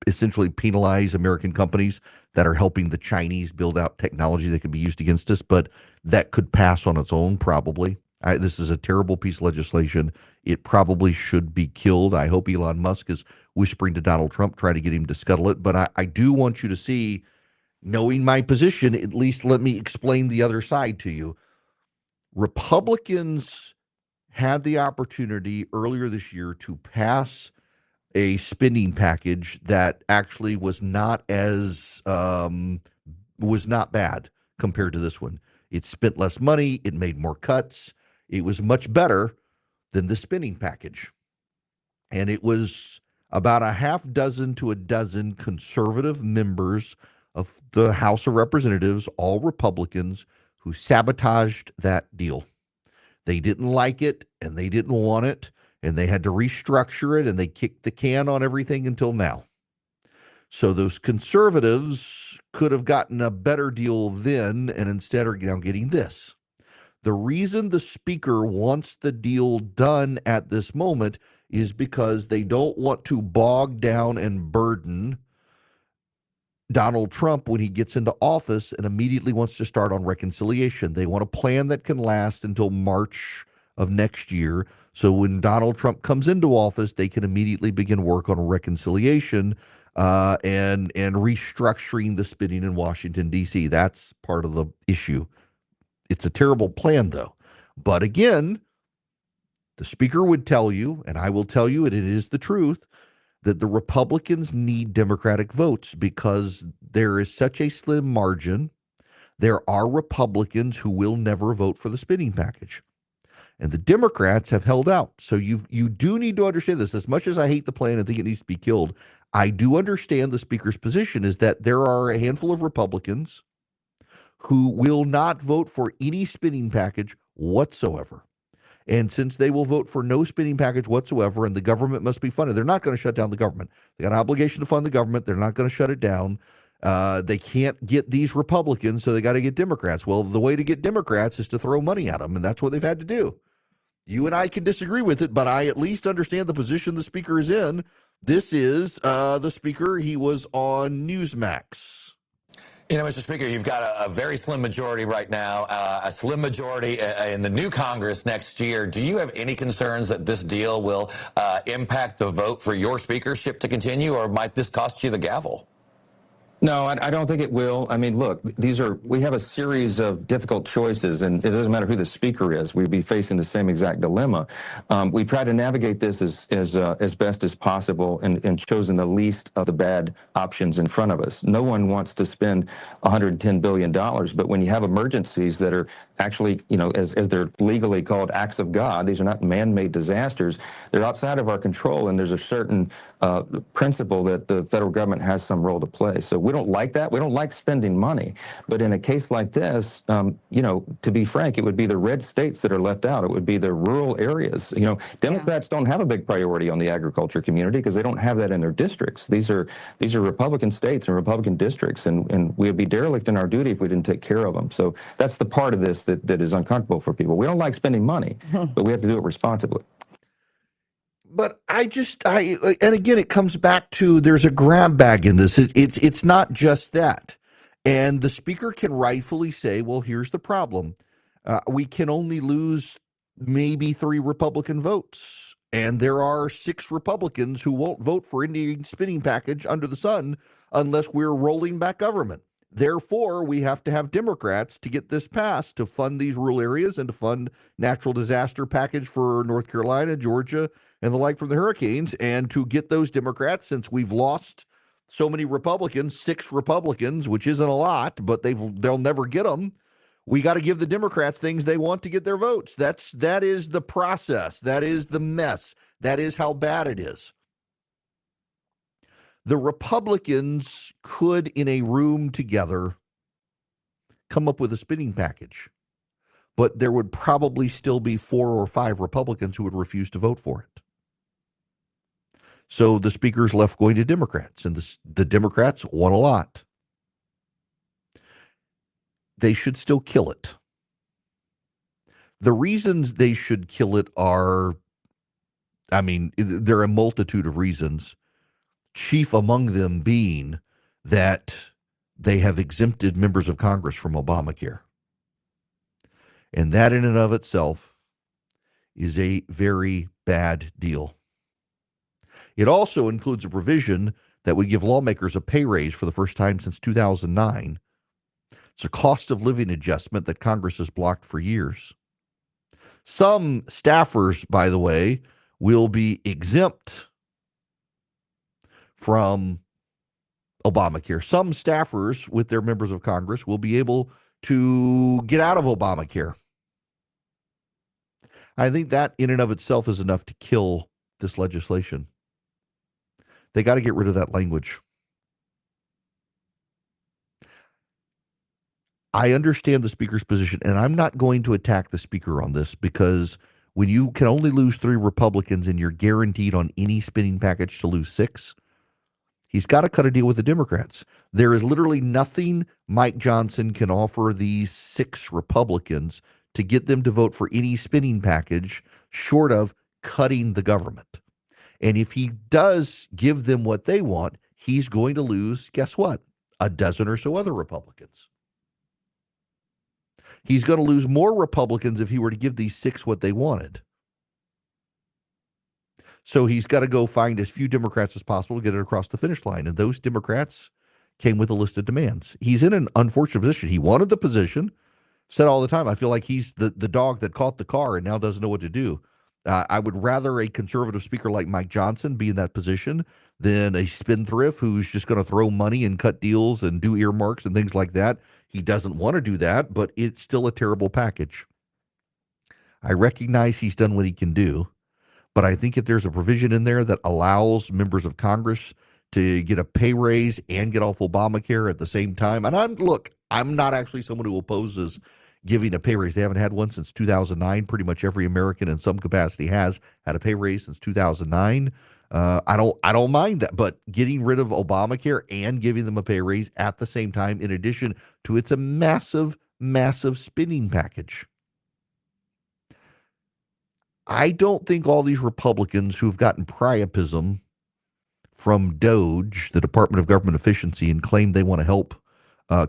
essentially penalize American companies that are helping the Chinese build out technology that could be used against us, but that could pass on its own probably. This is a terrible piece of legislation. It probably should be killed. I hope Elon Musk is whispering to Donald Trump, trying to get him to scuttle it. But I do want you to see, knowing my position, at least let me explain the other side to you. Republicans had the opportunity earlier this year to pass a spending package that actually was not bad compared to this one. It spent less money. It made more cuts. It was much better than the spending package. And it was about a half dozen to a dozen conservative members of the House of Representatives, all Republicans, who sabotaged that deal. They didn't like it and they didn't want it, and they had to restructure it, and they kicked the can on everything until now. So those conservatives could have gotten a better deal then, and instead are now getting this. The reason the speaker wants the deal done at this moment is because they don't want to bog down and burden Donald Trump when he gets into office and immediately wants to start on reconciliation. They want a plan that can last until March of next year. So when Donald Trump comes into office, they can immediately begin work on reconciliation and restructuring the spending in Washington, D.C. That's part of the issue. It's a terrible plan, though. But again, the speaker would tell you, and I will tell you, and it is the truth, that the Republicans need Democratic votes because there is such a slim margin. There are Republicans who will never vote for the spending package. And the Democrats have held out. So you do need to understand this. As much as I hate the plan and think it needs to be killed, I do understand the speaker's position is that there are a handful of Republicans who will not vote for any spending package whatsoever. And since they will vote for no spending package whatsoever and the government must be funded, they're not going to shut down the government. They got an obligation to fund the government. They're not going to shut it down. They can't get these Republicans, so they got to get Democrats. Well, the way to get Democrats is to throw money at them, and that's what they've had to do. You and I can disagree with it, but I at least understand the position the speaker is in. This is the speaker. He was on Newsmax. You know, Mr. Speaker, you've got a very slim majority right now, a slim majority in the new Congress next year. Do you have any concerns that this deal will impact the vote for your speakership to continue, or might this cost you the gavel? No, I don't think it will. I mean, look, we have a series of difficult choices, and it doesn't matter who the speaker is. We'd be facing the same exact dilemma. We try to navigate this as best as possible and chosen the least of the bad options in front of us. No one wants to spend $110 billion, but when you have emergencies that are actually, as they're legally called acts of God, these are not man-made disasters. They're outside of our control, and there's a certain principle that the federal government has some role to play. So we don't like that. We don't like spending money. But in a case like this, to be frank, it would be the red states that are left out. It would be the rural areas. Democrats don't have a big priority on the agriculture community because they don't have that in their districts. These are Republican states and Republican districts, and we would be derelict in our duty if we didn't take care of them. So that's the part of this that is uncomfortable for people. We don't like spending money, but we have to do it responsibly. But and again, it comes back to there's a grab bag in this. It's not just that. And the speaker can rightfully say, well, here's the problem. We can only lose maybe 3 Republican votes. And there are 6 Republicans who won't vote for any spending package under the sun unless we're rolling back government. Therefore, we have to have Democrats to get this passed to fund these rural areas and to fund natural disaster package for North Carolina, Georgia, and the like from the hurricanes, and to get those Democrats, since we've lost so many Republicans, 6 Republicans, which isn't a lot, but they'll never get them. We got to give the Democrats things they want to get their votes. That is the process. That is the mess. That is how bad it is. The Republicans could, in a room together, come up with a spending package, but there would probably still be 4 or 5 Republicans who would refuse to vote for it. So the speaker's left going to Democrats, and the Democrats want a lot. They should still kill it. The reasons they should kill it are, there are a multitude of reasons, chief among them being that they have exempted members of Congress from Obamacare. And that in and of itself is a very bad deal. It also includes a provision that would give lawmakers a pay raise for the first time since 2009. It's a cost of living adjustment that Congress has blocked for years. Some staffers, by the way, will be exempt from Obamacare. Some staffers with their members of Congress will be able to get out of Obamacare. I think that in and of itself is enough to kill this legislation. They got to get rid of that language. I understand the speaker's position, and I'm not going to attack the speaker on this because when you can only lose 3 Republicans and you're guaranteed on any spending package to lose 6, he's got to cut a deal with the Democrats. There is literally nothing Mike Johnson can offer these 6 Republicans to get them to vote for any spending package short of cutting the government. And if he does give them what they want, he's going to lose, guess what? A dozen or so other Republicans. He's going to lose more Republicans if he were to give these 6 what they wanted. So he's got to go find as few Democrats as possible to get it across the finish line. And those Democrats came with a list of demands. He's in an unfortunate position. He wanted the position, said all the time, I feel like he's the dog that caught the car and now doesn't know what to do. I would rather a conservative speaker like Mike Johnson be in that position than a spendthrift who's just going to throw money and cut deals and do earmarks and things like that. He doesn't want to do that, but it's still a terrible package. I recognize he's done what he can do, but I think if there's a provision in there that allows members of Congress to get a pay raise and get off Obamacare at the same time, and I'm not actually someone who opposes giving a pay raise. They haven't had one since 2009. Pretty much every American in some capacity has had a pay raise since 2009. I don't mind that, but getting rid of Obamacare and giving them a pay raise at the same time, in addition to it's a massive, massive spending package. I don't think all these Republicans who've gotten priapism from DOGE, the Department of Government Efficiency, and claim they want to help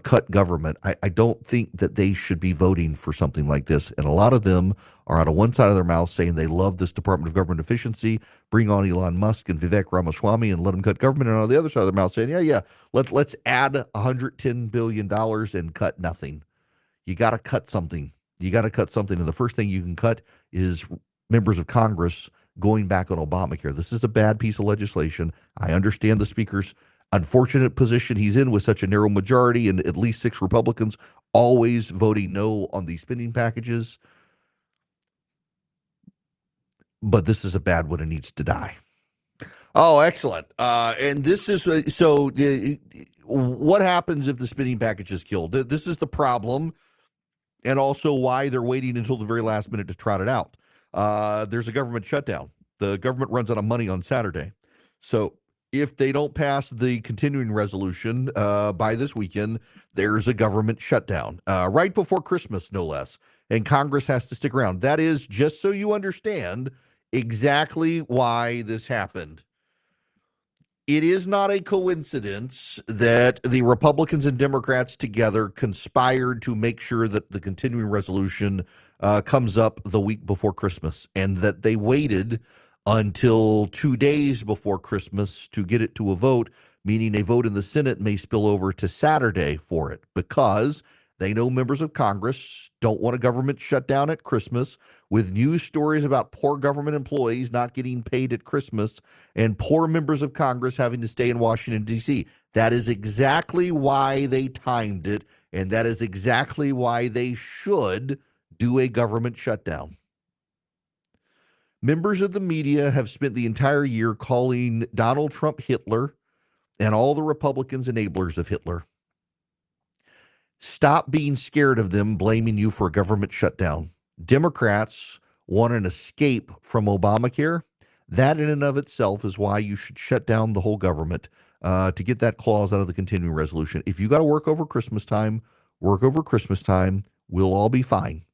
cut government, I don't think that they should be voting for something like this. And a lot of them are out of one side of their mouth saying they love this Department of Government Efficiency, bring on Elon Musk and Vivek Ramaswamy and let them cut government. And on the other side of their mouth saying, yeah, let's add $110 billion and cut nothing. You got to cut something. You got to cut something. And the first thing you can cut is members of Congress going back on Obamacare. This is a bad piece of legislation. I understand the Speaker's unfortunate position he's in with such a narrow majority and at least 6 Republicans always voting no on these spending packages. But this is a bad one and needs to die. Oh, excellent. And this is what happens if the spending package is killed? This is the problem, and also why they're waiting until the very last minute to trot it out. There's a government shutdown. The government runs out of money on Saturday. So if they don't pass the continuing resolution by this weekend, there's a government shutdown right before Christmas, no less. And Congress has to stick around. That is, just so you understand exactly why this happened. It is not a coincidence that the Republicans and Democrats together conspired to make sure that the continuing resolution comes up the week before Christmas, and that they waited until 2 days before Christmas to get it to a vote, meaning a vote in the Senate may spill over to Saturday for it, because they know members of Congress don't want a government shutdown at Christmas, with news stories about poor government employees not getting paid at Christmas and poor members of Congress having to stay in Washington, D.C. That is exactly why they timed it, and that is exactly why they should do a government shutdown. Members of the media have spent the entire year calling Donald Trump Hitler and all the Republicans enablers of Hitler. Stop being scared of them blaming you for a government shutdown. Democrats want an escape from Obamacare. That in and of itself is why you should shut down the whole government to get that clause out of the continuing resolution. If you got to work over Christmas time, work over Christmas time. We'll all be fine.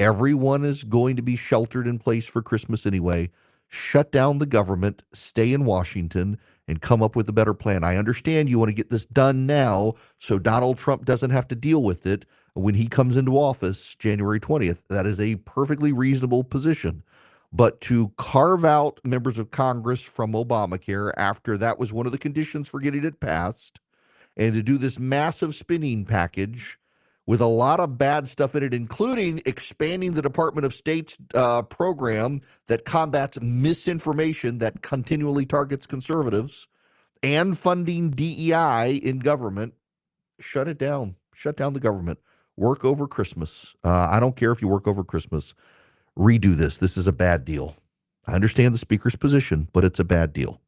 Everyone is going to be sheltered in place for Christmas anyway. Shut down the government, stay in Washington, and come up with a better plan. I understand you want to get this done now so Donald Trump doesn't have to deal with it when he comes into office January 20th. That is a perfectly reasonable position. But to carve out members of Congress from Obamacare after that was one of the conditions for getting it passed, and to do this massive spending package with a lot of bad stuff in it, including expanding the Department of State's program that combats misinformation that continually targets conservatives, and funding DEI in government. Shut it down. Shut down the government. Work over Christmas. I don't care if you work over Christmas. Redo this. This is a bad deal. I understand the Speaker's position, but it's a bad deal.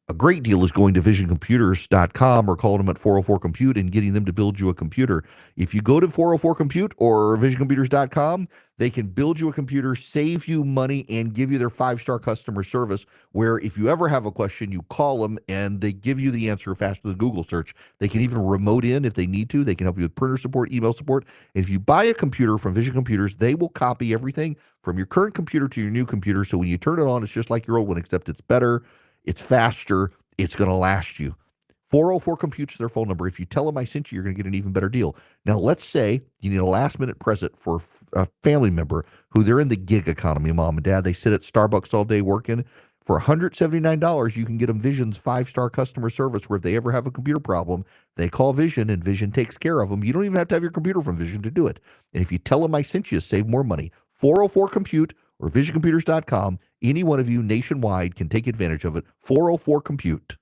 A great deal is going to visioncomputers.com or calling them at 404-COMPUTE and getting them to build you a computer. If you go to 404-COMPUTE or visioncomputers.com, they can build you a computer, save you money, and give you their 5-star customer service, where if you ever have a question, you call them and they give you the answer faster than Google search. They can even remote in if they need to. They can help you with printer support, email support. And if you buy a computer from Vision Computers, they will copy everything from your current computer to your new computer. So when you turn it on, it's just like your old one, except it's better. It's faster. It's going to last you. 404-COMPUTE's their phone number. If you tell them I sent you, you're going to get an even better deal. Now, let's say you need a last-minute present for a family member who they're in the gig economy, mom and dad. They sit at Starbucks all day working. For $179, you can get them Vision's 5-star customer service, where if they ever have a computer problem, they call Vision, and Vision takes care of them. You don't even have to have your computer from Vision to do it. And if you tell them I sent you, save more money. 404-COMPUTE or visioncomputers.com. Any one of you nationwide can take advantage of it. 404-COMPUTE.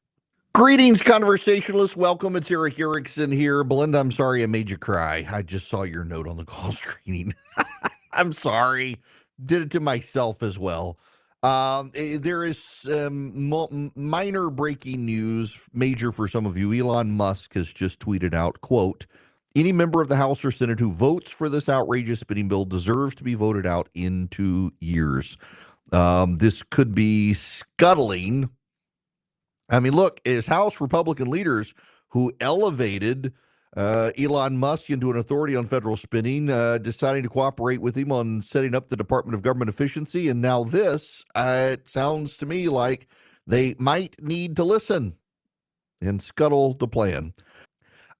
Greetings, conversationalists. Welcome. It's Erick Erickson here. Belinda, I'm sorry I made you cry. I just saw your note on the call screening. I'm sorry. Did it to myself as well. There is minor breaking news, major for some of you. Elon Musk has just tweeted out, quote, Any member of the House or Senate who votes for this outrageous spending bill deserves to be voted out in 2 years. This could be scuttling. I mean, look, as House Republican leaders who elevated Elon Musk into an authority on federal spending, deciding to cooperate with him on setting up the Department of Government Efficiency, and now this, it sounds to me like they might need to listen and scuttle the plan.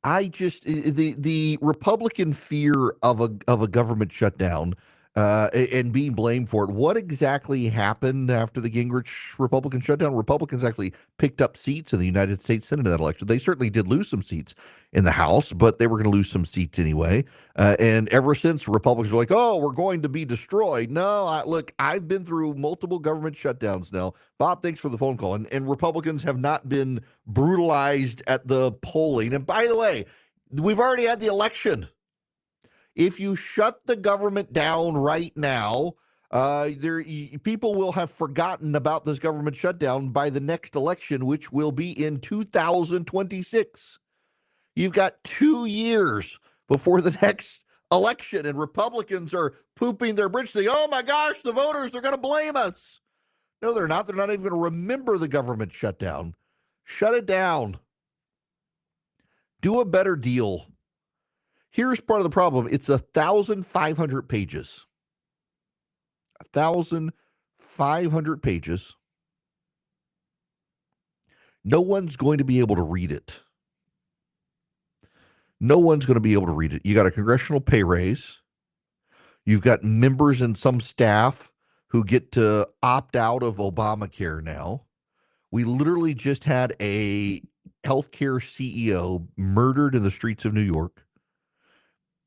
The Republican fear of a government shutdown and being blamed for it. What exactly happened after the Gingrich Republican shutdown? Republicans actually picked up seats in the United States Senate in that election. They certainly did lose some seats in the House, but they were going to lose some seats anyway. And ever since, Republicans were like, "Oh, we're going to be destroyed." No, look, I've been through multiple government shutdowns now. Bob, thanks for the phone call. And Republicans have not been brutalized at the polling. And by the way, we've already had the election. If you shut the government down right now, people will have forgotten about this government shutdown by the next election, which will be in 2026. You've got 2 years before the next election, and Republicans are pooping their britches saying, "Oh my gosh, the voters, they're going to blame us." No, they're not. They're not even going to remember the government shutdown. Shut it down. Do a better deal. Here's part of the problem. It's 1,500 pages. 1,500 pages. No one's going to be able to read it. No one's going to be able to read it. You got a congressional pay raise. You've got members and some staff who get to opt out of Obamacare now. We literally just had a healthcare CEO murdered in the streets of New York.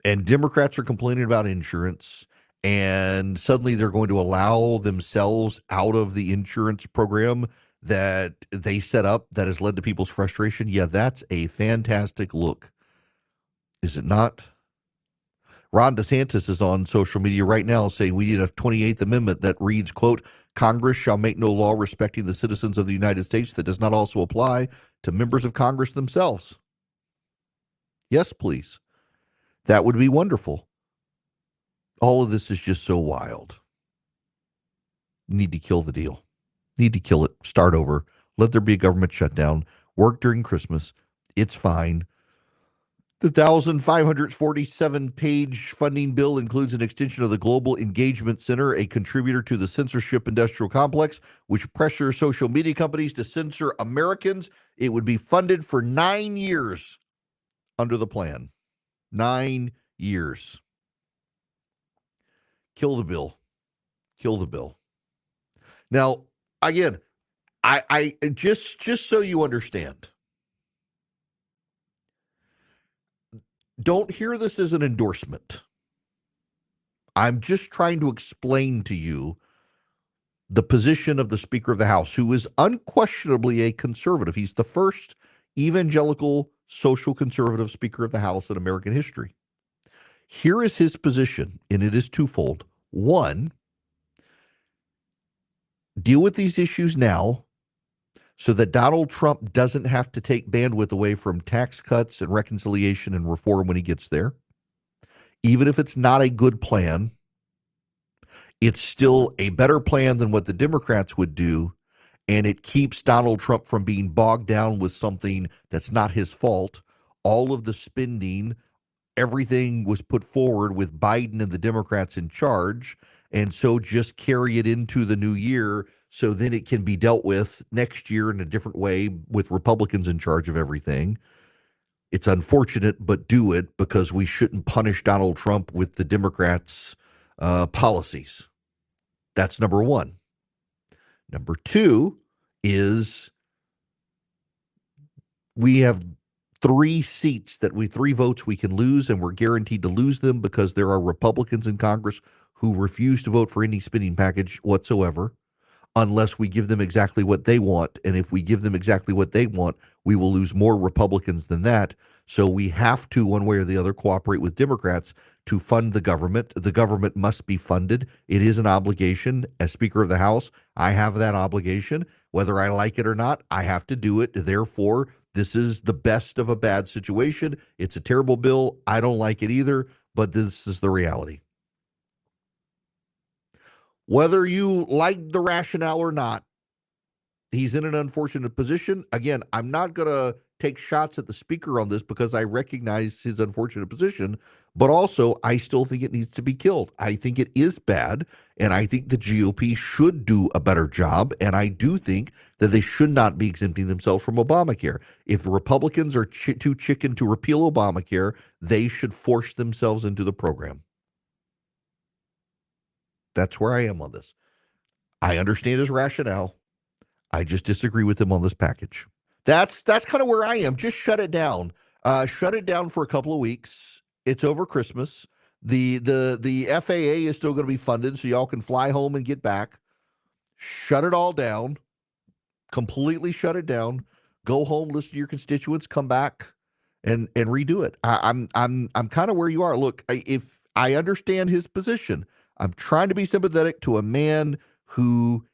And Democrats are complaining about insurance, and suddenly they're going to allow themselves out of the insurance program that they set up that has led to people's frustration. Yeah, that's a fantastic look. Is it not? Ron DeSantis is on social media right now saying we need a 28th Amendment that reads, quote, "Congress shall make no law respecting the citizens of the United States that does not also apply to members of Congress themselves." Yes, please. That would be wonderful. All of this is just so wild. Need to kill the deal. Need to kill it. Start over. Let there be a government shutdown. Work during Christmas. It's fine. The 1,547-page funding bill includes an extension of the Global Engagement Center, a contributor to the censorship industrial complex, which pressures social media companies to censor Americans. It would be funded for 9 years under the plan. 9 years. Kill the bill. Kill the bill. Now, again, I just so you understand, don't hear this as an endorsement. I'm just trying to explain to you the position of the Speaker of the House, who is unquestionably a conservative. He's the first evangelical social conservative Speaker of the House in American history. Here is his position, and it is twofold. One, deal with these issues now so that Donald Trump doesn't have to take bandwidth away from tax cuts and reconciliation and reform when he gets there. Even if it's not a good plan, it's still a better plan than what the Democrats would do, and it keeps Donald Trump from being bogged down with something that's not his fault. All of the spending, everything was put forward with Biden and the Democrats in charge, and so just carry it into the new year so then it can be dealt with next year in a different way with Republicans in charge of everything. It's unfortunate, but do it, because we shouldn't punish Donald Trump with the Democrats' policies. That's number one. Number two is we have three votes we can lose, and we're guaranteed to lose them because there are Republicans in Congress who refuse to vote for any spending package whatsoever unless we give them exactly what they want. And if we give them exactly what they want, we will lose more Republicans than that. So we have to, one way or the other, cooperate with Democrats to fund the government. The government must be funded. It is an obligation. As Speaker of the House, I have that obligation. Whether I like it or not, I have to do it. Therefore, This is the best of a bad situation. It's a terrible bill. I don't like it either, but this is the reality. Whether you like the rationale or not, he's in an unfortunate position. Again, I'm not going to take shots at the speaker on this because I recognize his unfortunate position, but also I still think it needs to be killed. I think it is bad, and I think the GOP should do a better job, and I do think that they should not be exempting themselves from Obamacare. If the Republicans are too chicken to repeal Obamacare, they should force themselves into the program. That's where I am on this. I understand his rationale. I just disagree with him on this package. That's kind of where I am. Just shut it down. Shut it down for a couple of weeks. It's over Christmas. The FAA is still going to be funded, so y'all can fly home and get back. Shut it all down. Completely shut it down. Go home, listen to your constituents, come back, and redo it. I'm kind of where you are. Look, if I understand his position, I'm trying to be sympathetic to a man who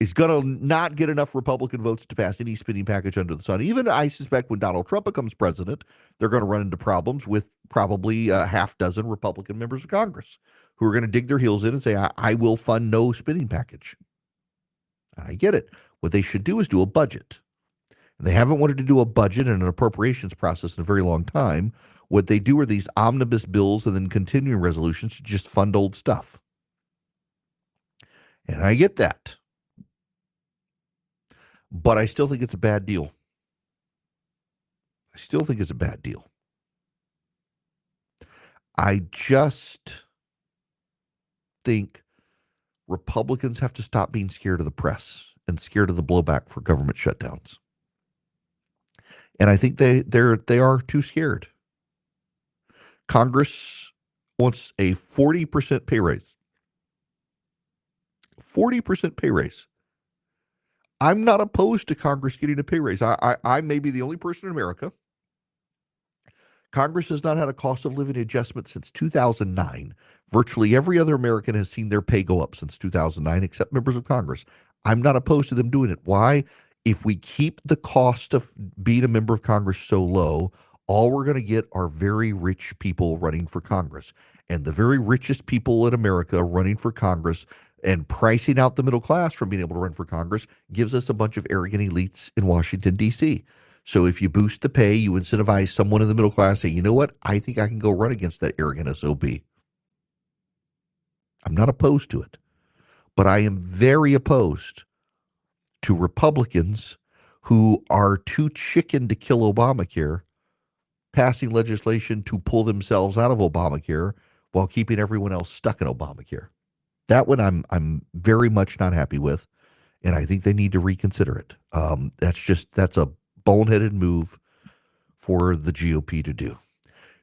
is going to not get enough Republican votes to pass any spending package under the sun. Even I suspect when Donald Trump becomes president, they're going to run into problems with probably a half dozen Republican members of Congress who are going to dig their heels in and say, I will fund no spending package. I get it. What they should do is do a budget. And they haven't wanted to do a budget and an appropriations process in a very long time. What they do are these omnibus bills and then continuing resolutions to just fund old stuff. And I get that. But I still think it's a bad deal. I still think it's a bad deal. I just think Republicans have to stop being scared of the press and scared of the blowback for government shutdowns. And I think they are too scared. Congress wants a 40% pay raise. 40% pay raise. I'm not opposed to Congress getting a pay raise. I may be the only person in America. Congress has not had a cost of living adjustment since 2009. Virtually every other American has seen their pay go up since 2009, except members of Congress. I'm not opposed to them doing it. Why? If we keep the cost of being a member of Congress so low, all we're going to get are very rich people running for Congress. And the very richest people in America running for Congress and pricing out the middle class from being able to run for Congress gives us a bunch of arrogant elites in Washington, D.C. So if you boost the pay, you incentivize someone in the middle class, say, you know what, I think I can go run against that arrogant SOB. I'm not opposed to it, but I am very opposed to Republicans who are too chicken to kill Obamacare, passing legislation to pull themselves out of Obamacare while keeping everyone else stuck in Obamacare. That one I'm very much not happy with, and I think they need to reconsider it. That's a boneheaded move for the GOP to do.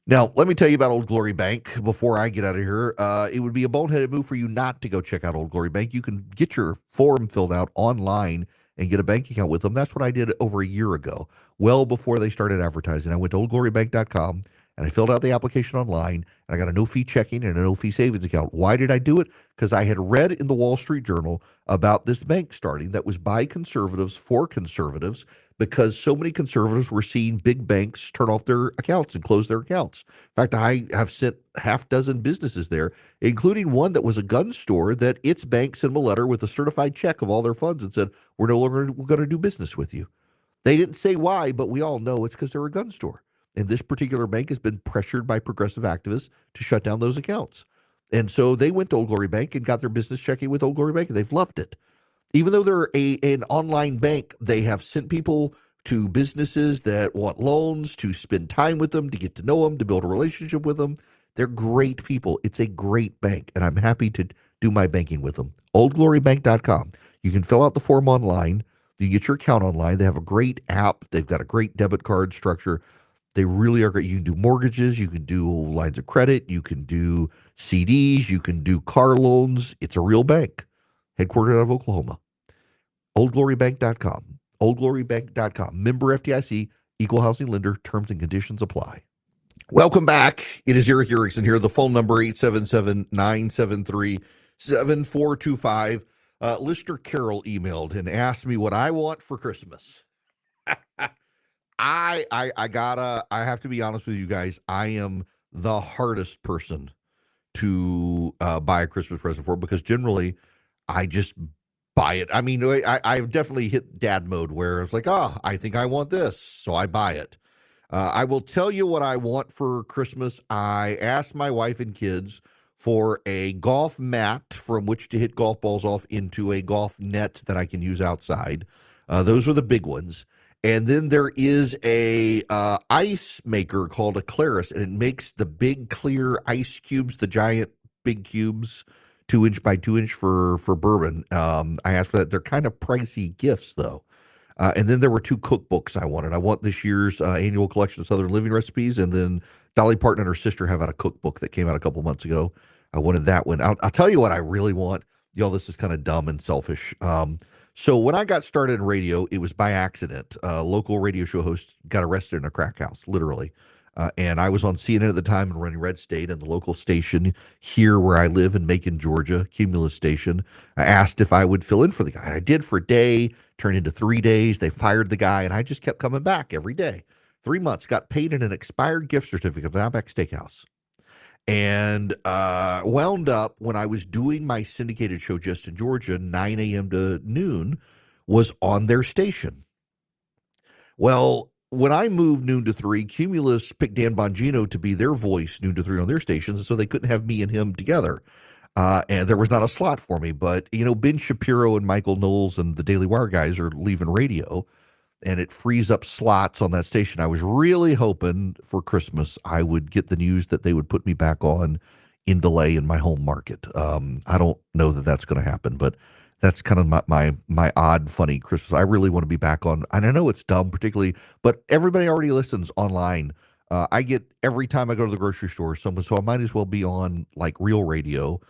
Now, let me tell you about Old Glory Bank before I get out of here. It would be a boneheaded move for you not to go check out Old Glory Bank. You can get your form filled out online and get a bank account with them. That's what I did over a year ago, well before they started advertising. I went to oldglorybank.com and I filled out the application online, and I got a no-fee checking and a no-fee savings account. Why did I do it? Because I had read in the Wall Street Journal about this bank starting that was by conservatives for conservatives, because so many conservatives were seeing big banks turn off their accounts and close their accounts. In fact, I have sent half dozen businesses there, including one that was a gun store, that its bank sent them a letter with a certified check of all their funds and said, we're no longer going to do business with you. They didn't say why, but we all know it's because they're a gun store. And this particular bank has been pressured by progressive activists to shut down those accounts. And so they went to Old Glory Bank and got their business checking with Old Glory Bank, and they've loved it. Even though they're an online bank, they have sent people to businesses that want loans to spend time with them, to get to know them, to build a relationship with them. They're great people. It's a great bank, and I'm happy to do my banking with them. oldglorybank.com. You can fill out the form online. You get your account online. They have a great app. They've got a great debit card structure. They really are great. You can do mortgages. You can do lines of credit. You can do CDs. You can do car loans. It's a real bank, headquartered out of Oklahoma. oldglorybank.com. oldglorybank.com. Member FDIC, equal housing lender. Terms and conditions apply. Welcome back. It is Erick Erickson here. The phone number 877-973-7425. Lister Carol emailed and asked me what I want for Christmas. I have to be honest with you guys. I am the hardest person to buy a Christmas present for because generally I just buy it. I mean, I've definitely hit dad mode where it's like, oh, I think I want this, so I buy it. I will tell you what I want for Christmas. I asked my wife and kids for a golf mat from which to hit golf balls off into a golf net that I can use outside. Those are the big ones. And then there is a ice maker called a Claris, and it makes the big clear ice cubes, the giant big cubes, 2 inch by 2 inch for bourbon. I asked for that. They're kind of pricey gifts though. And then there were 2 cookbooks I wanted. I want this year's annual collection of Southern Living recipes, and then Dolly Parton and her sister have out a cookbook that came out a couple months ago. I wanted that one. I'll tell you what I really want. Y'all, this is kind of dumb and selfish. So when I got started in radio, it was by accident. A local radio show host got arrested in a crack house, literally. And I was on CNN at the time and running Red State, and the local station here where I live in Macon, Georgia, Cumulus Station, I asked if I would fill in for the guy. And I did for a day, turned into 3 days. They fired the guy, and I just kept coming back every day. 3 months, got paid in an expired gift certificate at Outback Steakhouse. And wound up when I was doing my syndicated show just in Georgia, 9 a.m. to noon, was on their station. Well, when I moved noon to 3, Cumulus picked Dan Bongino to be their voice noon to 3 on their stations, so they couldn't have me and him together. And there was not a slot for me. But, Ben Shapiro and Michael Knowles and the Daily Wire guys are leaving radio, and it frees up slots on that station. I was really hoping for Christmas I would get the news that they would put me back on in delay in my home market. I don't know that that's going to happen, but that's kind of my odd, funny Christmas. I really want to be back on, and I know it's dumb, particularly, but everybody already listens online. I get every time I go to the grocery store, so I might as well be on like real radio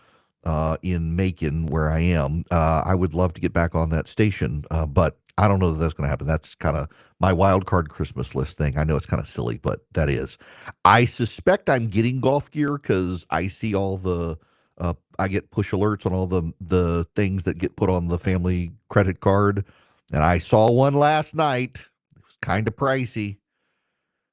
in Macon, where I am. I would love to get back on that station, but I don't know that that's going to happen. That's kind of my wild card Christmas list thing. I know it's kind of silly, but that is. I suspect I'm getting golf gear because I see all the I get push alerts on all the things that get put on the family credit card, and I saw one last night. It was kind of pricey,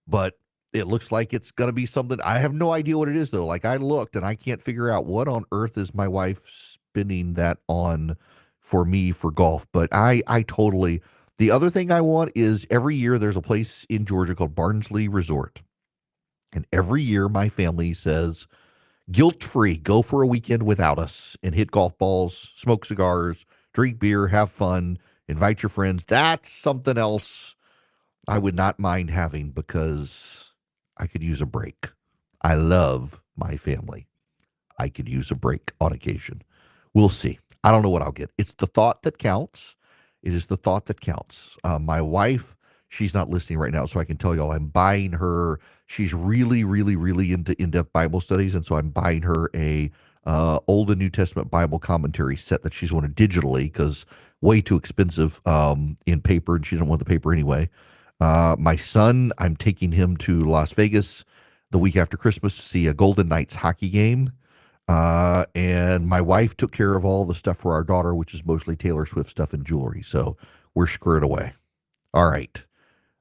but it looks like it's going to be something. I have no idea what it is, though. Like, I looked, and I can't figure out what on earth is my wife spending that on for me for golf. But I totally. The other thing I want is every year there's a place in Georgia called Barnsley Resort. And every year my family says, guilt-free, go for a weekend without us and hit golf balls, smoke cigars, drink beer, have fun, invite your friends. That's something else I would not mind having because I could use a break. I love my family. I could use a break on occasion. We'll see. I don't know what I'll get. It's the thought that counts. It is the thought that counts. My wife, she's not listening right now, so I can tell y'all I'm buying her. She's really, really, really into in-depth Bible studies, and so I'm buying her a Old and New Testament Bible commentary set that she's wanted digitally because way too expensive in paper, and she didn't want the paper anyway. My son, I'm taking him to Las Vegas the week after Christmas to see a Golden Knights hockey game. And my wife took care of all the stuff for our daughter, which is mostly Taylor Swift stuff and jewelry. So we're squared away. All right.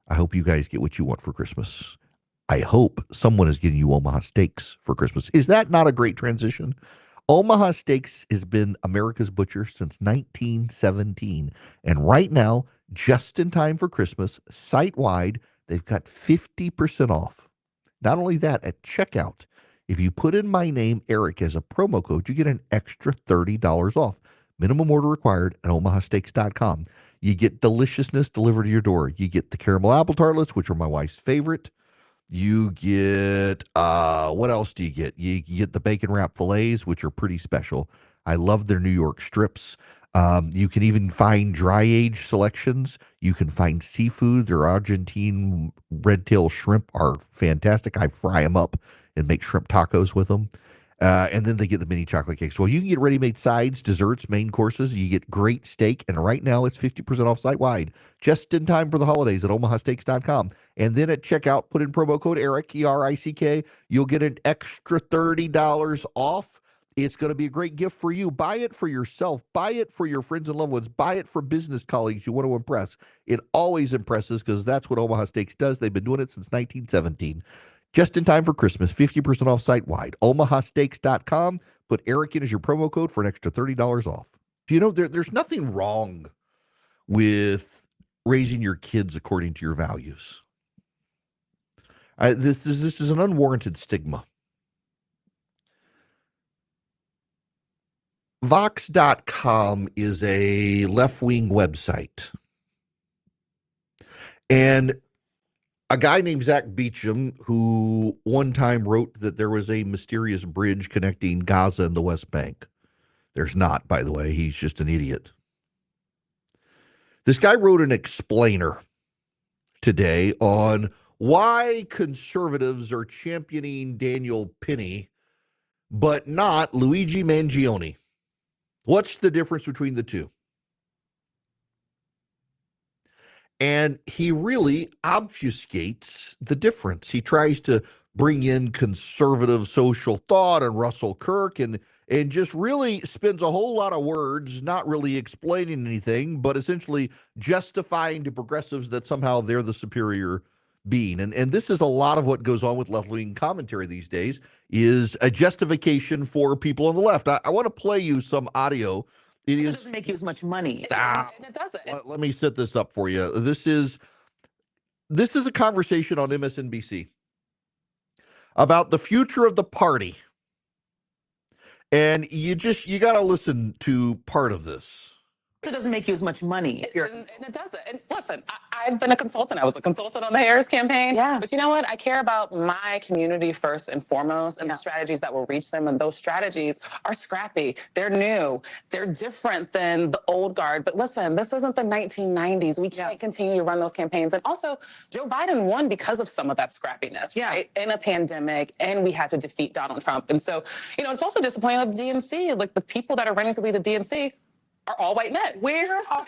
I hope you guys get what you want for Christmas. I hope someone is getting you Omaha Steaks for Christmas. Is that not a great transition? Omaha Steaks has been America's butcher since 1917. And right now, just in time for Christmas, site-wide, they've got 50% off. Not only that, at checkout, if you put in my name, Erick, as a promo code, you get an extra $30 off. Minimum order required at omahasteaks.com. You get deliciousness delivered to your door. You get the caramel apple tartlets, which are my wife's favorite. You get, what else do you get? You get the bacon wrap fillets, which are pretty special. I love their New York strips. You can even find dry age selections. You can find seafood. Their Argentine red tail shrimp are fantastic. I fry them up and make shrimp tacos with them. And then they get the mini chocolate cakes. Well, you can get ready-made sides, desserts, main courses. You get great steak. And right now it's 50% off site-wide. Just in time for the holidays at omahasteaks.com. And then at checkout, put in promo code Erick, E-R-I-C-K. You'll get an extra $30 off. It's going to be a great gift for you. Buy it for yourself. Buy it for your friends and loved ones. Buy it for business colleagues you want to impress. It always impresses because that's what Omaha Steaks does. They've been doing it since 1917. Just in time for Christmas, 50% off site-wide. omahasteaks.com. Put Erick in as your promo code for an extra $30 off. Do you know there's nothing wrong with raising your kids according to your values? This is an unwarranted stigma. Vox.com is a left-wing website. And a guy named Zach Beecham, who one time wrote that there was a mysterious bridge connecting Gaza and the West Bank. There's not, by the way. He's just an idiot. This guy wrote an explainer today on why conservatives are championing Daniel Penny, but not Luigi Mangione. What's the difference between the two? And he really obfuscates the difference. He tries to bring in conservative social thought and Russell Kirk and just really spends a whole lot of words not really explaining anything, but essentially justifying to progressives that somehow they're the superior being. And this is a lot of what goes on with left-wing commentary these days, is a justification for people on the left. I want to play you some audio. It doesn't make you as much money. Stop. And it doesn't. Let me set this up for you. This is a conversation on MSNBC about the future of the party. And you got to listen to part of this. It doesn't make you as much money. And it doesn't. And listen, I've been a consultant. I was a consultant on the Harris campaign. Yeah. But you know what? I care about my community first and foremost, and the strategies that will reach them. And those strategies are scrappy. They're new. They're different than the old guard. But listen, this isn't the 1990s. We can't continue to run those campaigns. And also, Joe Biden won because of some of that scrappiness, right? In a pandemic, and we had to defeat Donald Trump. And so, it's also disappointing with the DNC. Like, the people that are running to lead the DNC are all white men.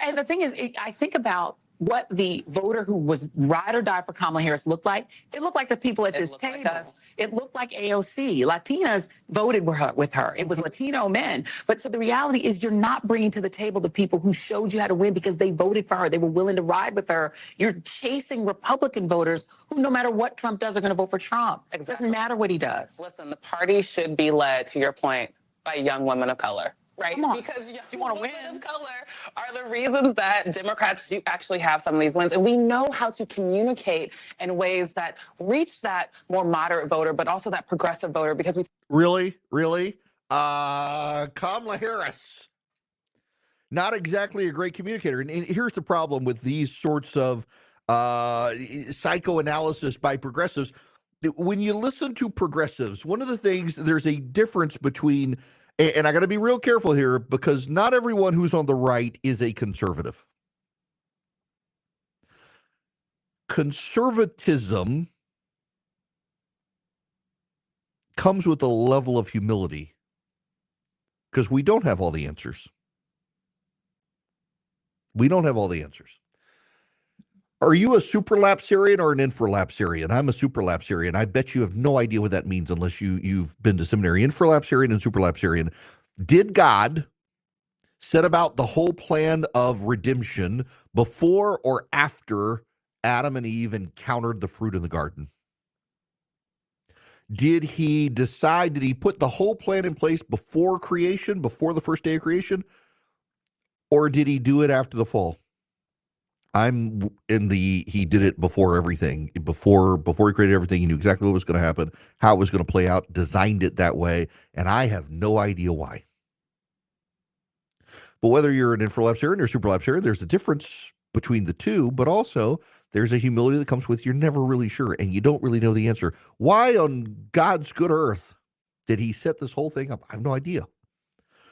And the thing is, I think about what the voter who was ride or die for Kamala Harris looked like. It looked like the people at this table. Like us. It looked like AOC. Latinas voted with her. It was Latino men. But so the reality is you're not bringing to the table the people who showed you how to win because they voted for her. They were willing to ride with her. You're chasing Republican voters who, no matter what Trump does, are going to vote for Trump. It doesn't matter what he does. Listen, the party should be led, to your point, by young women of color. Right, because young women of color are the reasons that Democrats do actually have some of these wins. And we know how to communicate in ways that reach that more moderate voter, but also that progressive voter, because we... Really? Kamala Harris, not exactly a great communicator. And here's the problem with these sorts of psychoanalysis by progressives. When you listen to progressives, one of the things, there's a difference between... And I got to be real careful here because not everyone who's on the right is a conservative. Conservatism comes with a level of humility because we don't have all the answers. We don't have all the answers. Are you a superlapsarian or an infralapsarian? I'm a superlapsarian. I bet you have no idea what that means unless you've been to seminary. Infralapsarian and superlapsarian. Did God set about the whole plan of redemption before or after Adam and Eve encountered the fruit in the garden? Did he put the whole plan in place before creation, before the first day of creation? Or did he do it after the fall? He did it before everything. Before he created everything, he knew exactly what was going to happen, how it was going to play out, designed it that way, and I have no idea why. But whether you're an infralapsarian or superlapsarian, there's a difference between the two, but also there's a humility that comes with you're never really sure, and you don't really know the answer. Why on God's good earth did he set this whole thing up? I have no idea.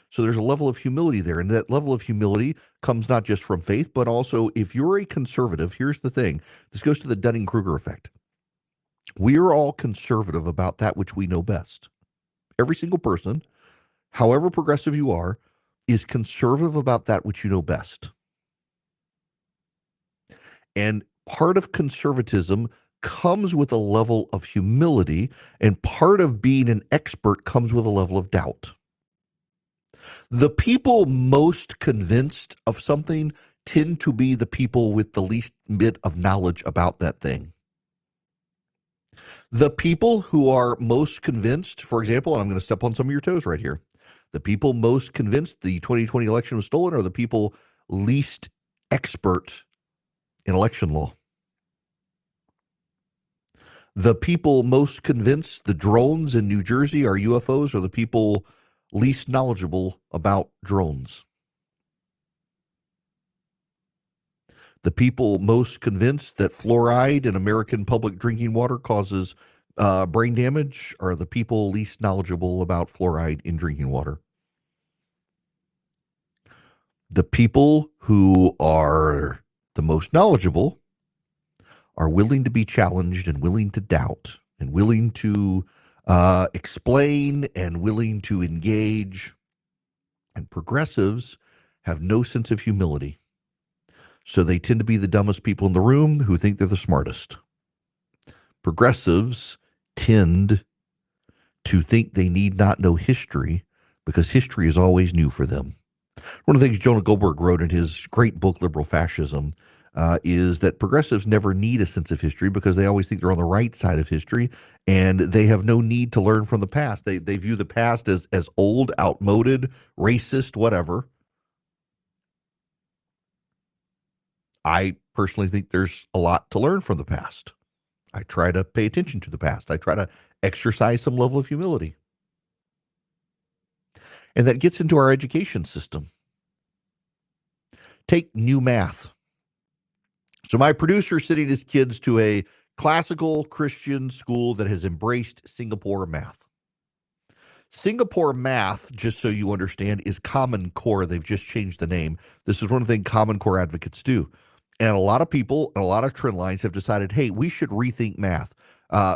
So there's a level of humility there, and that level of humility comes not just from faith, but also if you're a conservative, here's the thing. This goes to the Dunning-Kruger effect. We are all conservative about that which we know best. Every single person, however progressive you are, is conservative about that which you know best. And part of conservatism comes with a level of humility, and part of being an expert comes with a level of doubt. The people most convinced of something tend to be the people with the least bit of knowledge about that thing. The people who are most convinced, for example, and I'm going to step on some of your toes right here, the people most convinced the 2020 election was stolen are the people least expert in election law. The people most convinced the drones in New Jersey are UFOs are the people least knowledgeable about drones. The people most convinced that fluoride in American public drinking water causes brain damage are the people least knowledgeable about fluoride in drinking water. The people who are the most knowledgeable are willing to be challenged and willing to doubt and willing to explain and willing to engage. And progressives have no sense of humility. So they tend to be the dumbest people in the room who think they're the smartest. Progressives tend to think they need not know history because history is always new for them. One of the things Jonah Goldberg wrote in his great book, Liberal Fascism, is that progressives never need a sense of history because they always think they're on the right side of history and they have no need to learn from the past. They view the past as old, outmoded, racist, whatever. I personally think there's a lot to learn from the past. I try to pay attention to the past. I try to exercise some level of humility. And that gets into our education system. Take new math. So my producer is sending his kids to a classical Christian school that has embraced Singapore math. Singapore math, just so you understand, is Common Core. They've just changed the name. This is one of the things Common Core advocates do. And a lot of people and a lot of trend lines have decided, hey, we should rethink math.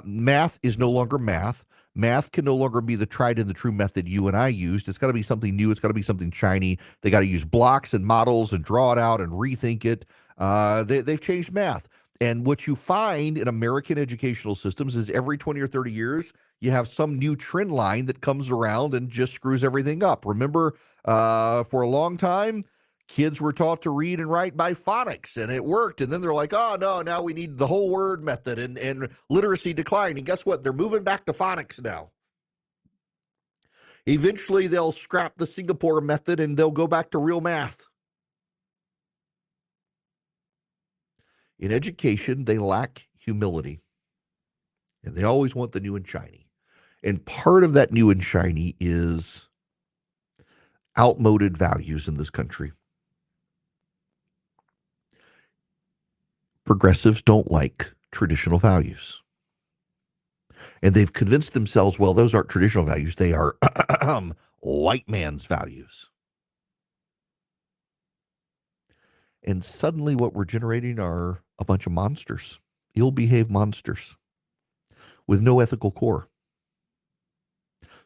Math is no longer math. Math can no longer be the tried and the true method you and I used. It's got to be something new. It's got to be something shiny. They got to use blocks and models and draw it out and rethink it. They've changed math. And what you find in American educational systems is every 20 or 30 years, you have some new trend line that comes around and just screws everything up. Remember, for a long time, kids were taught to read and write by phonics, and it worked. And then they're like, oh, no, now we need the whole word method, and literacy declined. And guess what? They're moving back to phonics now. Eventually, they'll scrap the Singapore method, and they'll go back to real math. In education, they lack humility, and they always want the new and shiny. And part of that new and shiny is outmoded values in this country. Progressives don't like traditional values. And they've convinced themselves, well, those aren't traditional values. They are white man's values. And suddenly what we're generating are a bunch of monsters, ill-behaved monsters with no ethical core.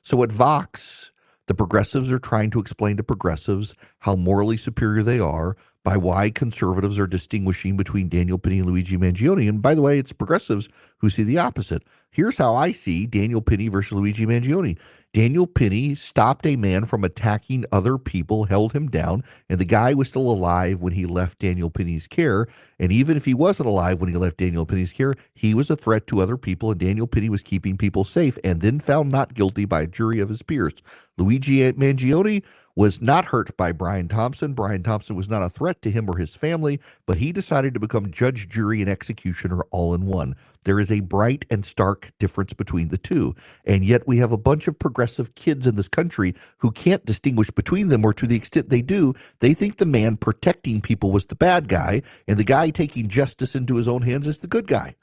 So at Vox, the progressives are trying to explain to progressives how morally superior they are by why conservatives are distinguishing between Daniel Penny and Luigi Mangione. And by the way, it's progressives who see the opposite. Here's how I see Daniel Penny versus Luigi Mangione. Daniel Penny stopped a man from attacking other people, held him down, and the guy was still alive when he left Daniel Penny's care. And even if he wasn't alive when he left Daniel Penny's care, he was a threat to other people, and Daniel Penny was keeping people safe and then found not guilty by a jury of his peers. Luigi Mangione was not hurt by Brian Thompson. Brian Thompson was not a threat to him or his family, but he decided to become judge, jury, and executioner all in one. There is a bright and stark difference between the two. And yet we have a bunch of progressive kids in this country who can't distinguish between them, or to the extent they do, they think the man protecting people was the bad guy, and the guy taking justice into his own hands is the good guy.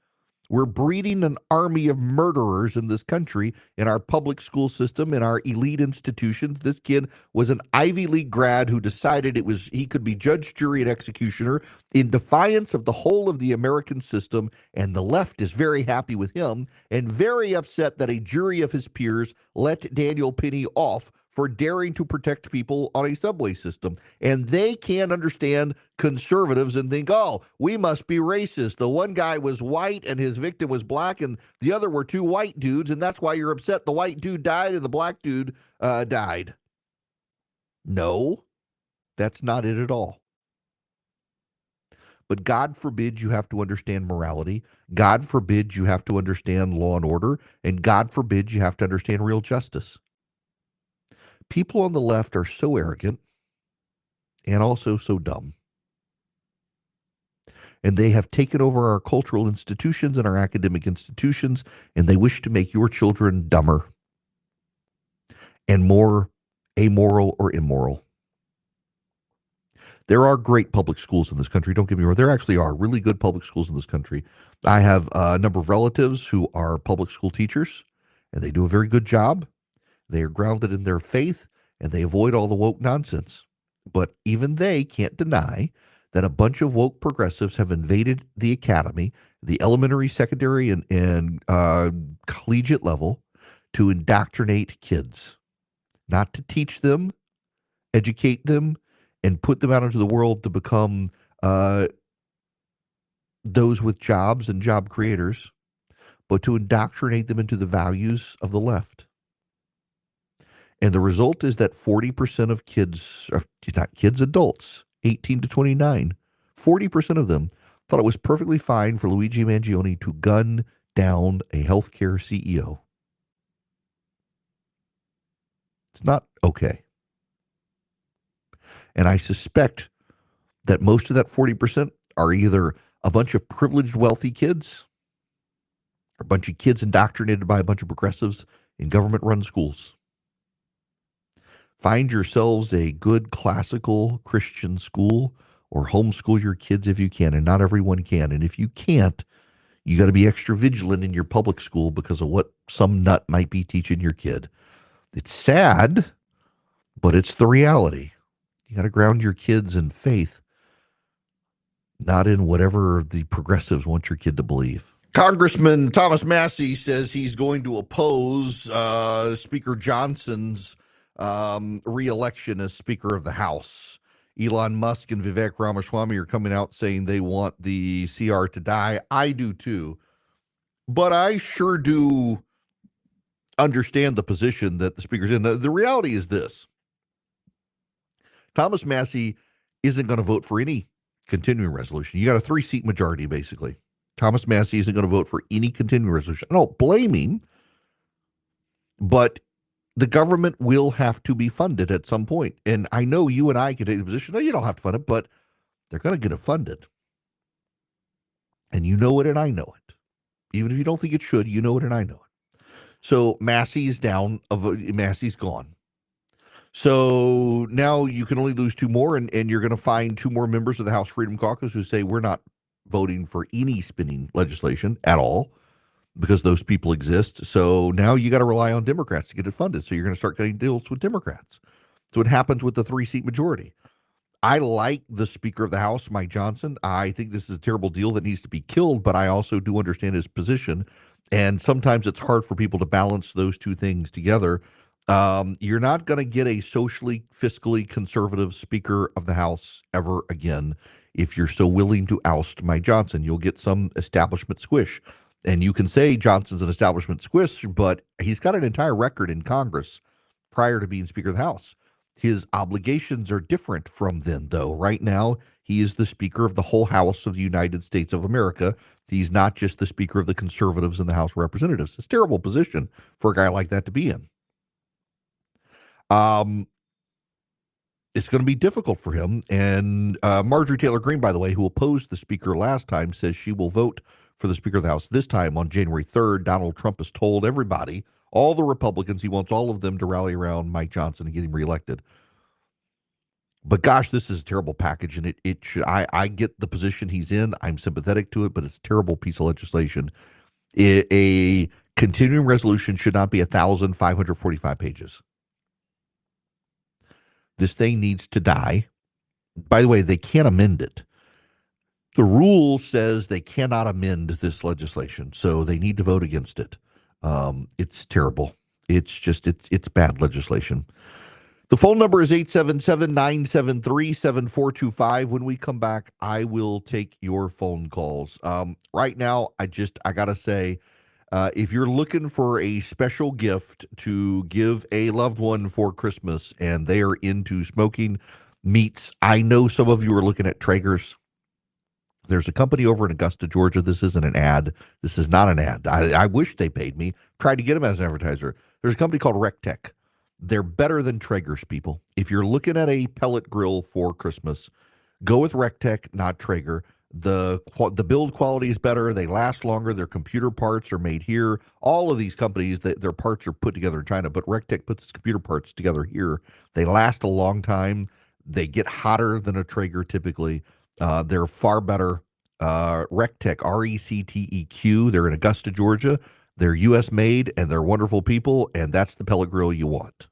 We're breeding an army of murderers in this country, in our public school system, in our elite institutions. This kid was an Ivy League grad who decided he could be judge, jury, and executioner in defiance of the whole of the American system, and the left is very happy with him and very upset that a jury of his peers let Daniel Penny off for daring to protect people on a subway system. And they can't understand conservatives and think, oh, we must be racist. The one guy was white and his victim was black, and the other were two white dudes, and that's why you're upset the white dude died and the black dude died. No, that's not it at all. But God forbid you have to understand morality. God forbid you have to understand law and order. And God forbid you have to understand real justice. People on the left are so arrogant and also so dumb. And they have taken over our cultural institutions and our academic institutions, and they wish to make your children dumber and more amoral or immoral. There are great public schools in this country. Don't get me wrong. There actually are really good public schools in this country. I have a number of relatives who are public school teachers, and they do a very good job. They are grounded in their faith, and they avoid all the woke nonsense. But even they can't deny that a bunch of woke progressives have invaded the academy, the elementary, secondary, and collegiate level to indoctrinate kids, not to teach them, educate them, and put them out into the world to become those with jobs and job creators, but to indoctrinate them into the values of the left. And the result is that 40% of kids, not kids, adults, 18 to 29, 40% of them thought it was perfectly fine for Luigi Mangione to gun down a healthcare CEO. It's not okay. And I suspect that most of that 40% are either a bunch of privileged, wealthy kids or a bunch of kids indoctrinated by a bunch of progressives in government-run schools. Find yourselves a good classical Christian school or homeschool your kids if you can, and not everyone can. And if you can't, you got to be extra vigilant in your public school because of what some nut might be teaching your kid. It's sad, but it's the reality. You got to ground your kids in faith, not in whatever the progressives want your kid to believe. Congressman Thomas Massie says he's going to oppose Speaker Johnson's re-election as Speaker of the House. Elon Musk and Vivek Ramaswamy are coming out saying they want the CR to die. I do too. But I sure do understand the position that the Speaker's in. The reality is this. Thomas Massie isn't going to vote for any continuing resolution. You got a 3-seat majority, basically. Thomas Massie isn't going to vote for any continuing resolution. I don't blame him, but the government will have to be funded at some point. And I know you and I can take the position, no, you don't have to fund it, but they're going to get it funded. And you know it and I know it. Even if you don't think it should, you know it and I know it. So Massey's down, Massey's gone. So now you can only lose 2 more, and you're going to find 2 more members of the House Freedom Caucus who say we're not voting for any spending legislation at all because those people exist. So now you got to rely on Democrats to get it funded. So you're going to start getting deals with Democrats. So it happens with the 3-seat majority. I like the Speaker of the House, Mike Johnson. I think this is a terrible deal that needs to be killed, but I also do understand his position. And sometimes it's hard for people to balance those 2 things together. You're not going to get a socially, fiscally conservative Speaker of the House ever again if you're so willing to oust Mike Johnson. You'll get some establishment squish. And you can say Johnson's an establishment squish, but he's got an entire record in Congress prior to being Speaker of the House. His obligations are different from then, though. Right now, he is the Speaker of the whole House of the United States of America. He's not just the Speaker of the conservatives in the House of Representatives. It's a terrible position for a guy like that to be in. It's going to be difficult for him. And Marjorie Taylor Greene, by the way, who opposed the Speaker last time, says she will vote for the Speaker of the House this time on January 3rd. Donald Trump has told everybody, all the Republicans, he wants all of them to rally around Mike Johnson and get him reelected. But gosh, this is a terrible package, and it should. I get the position he's in. I'm sympathetic to it, but it's a terrible piece of legislation. A continuing resolution should not be 1,545 pages. This thing needs to die. By the way, they can't amend it. The rule says they cannot amend this legislation, so they need to vote against it. It's terrible. It's bad legislation. The phone number is 877-973-7425. When we come back, I will take your phone calls. Right now, I got to say, If you're looking for a special gift to give a loved one for Christmas and they are into smoking meats, I know some of you are looking at Traegers. There's a company over in Augusta, Georgia. This isn't an ad. This is not an ad. I wish they paid me. Tried to get them as an advertiser. There's a company called Rect. They're better than Traeger's, people. If you're looking at a pellet grill for Christmas, go with Rect, not Traeger. The build quality is better. They last longer. Their computer parts are made here. All of these companies, their parts are put together in China, but Rect puts its computer parts together here. They last a long time. They get hotter than a Traeger typically. They're far better. Rect, Recteq. They're in Augusta, Georgia. They're U.S. made, and they're wonderful people, and that's the pellet grill you want.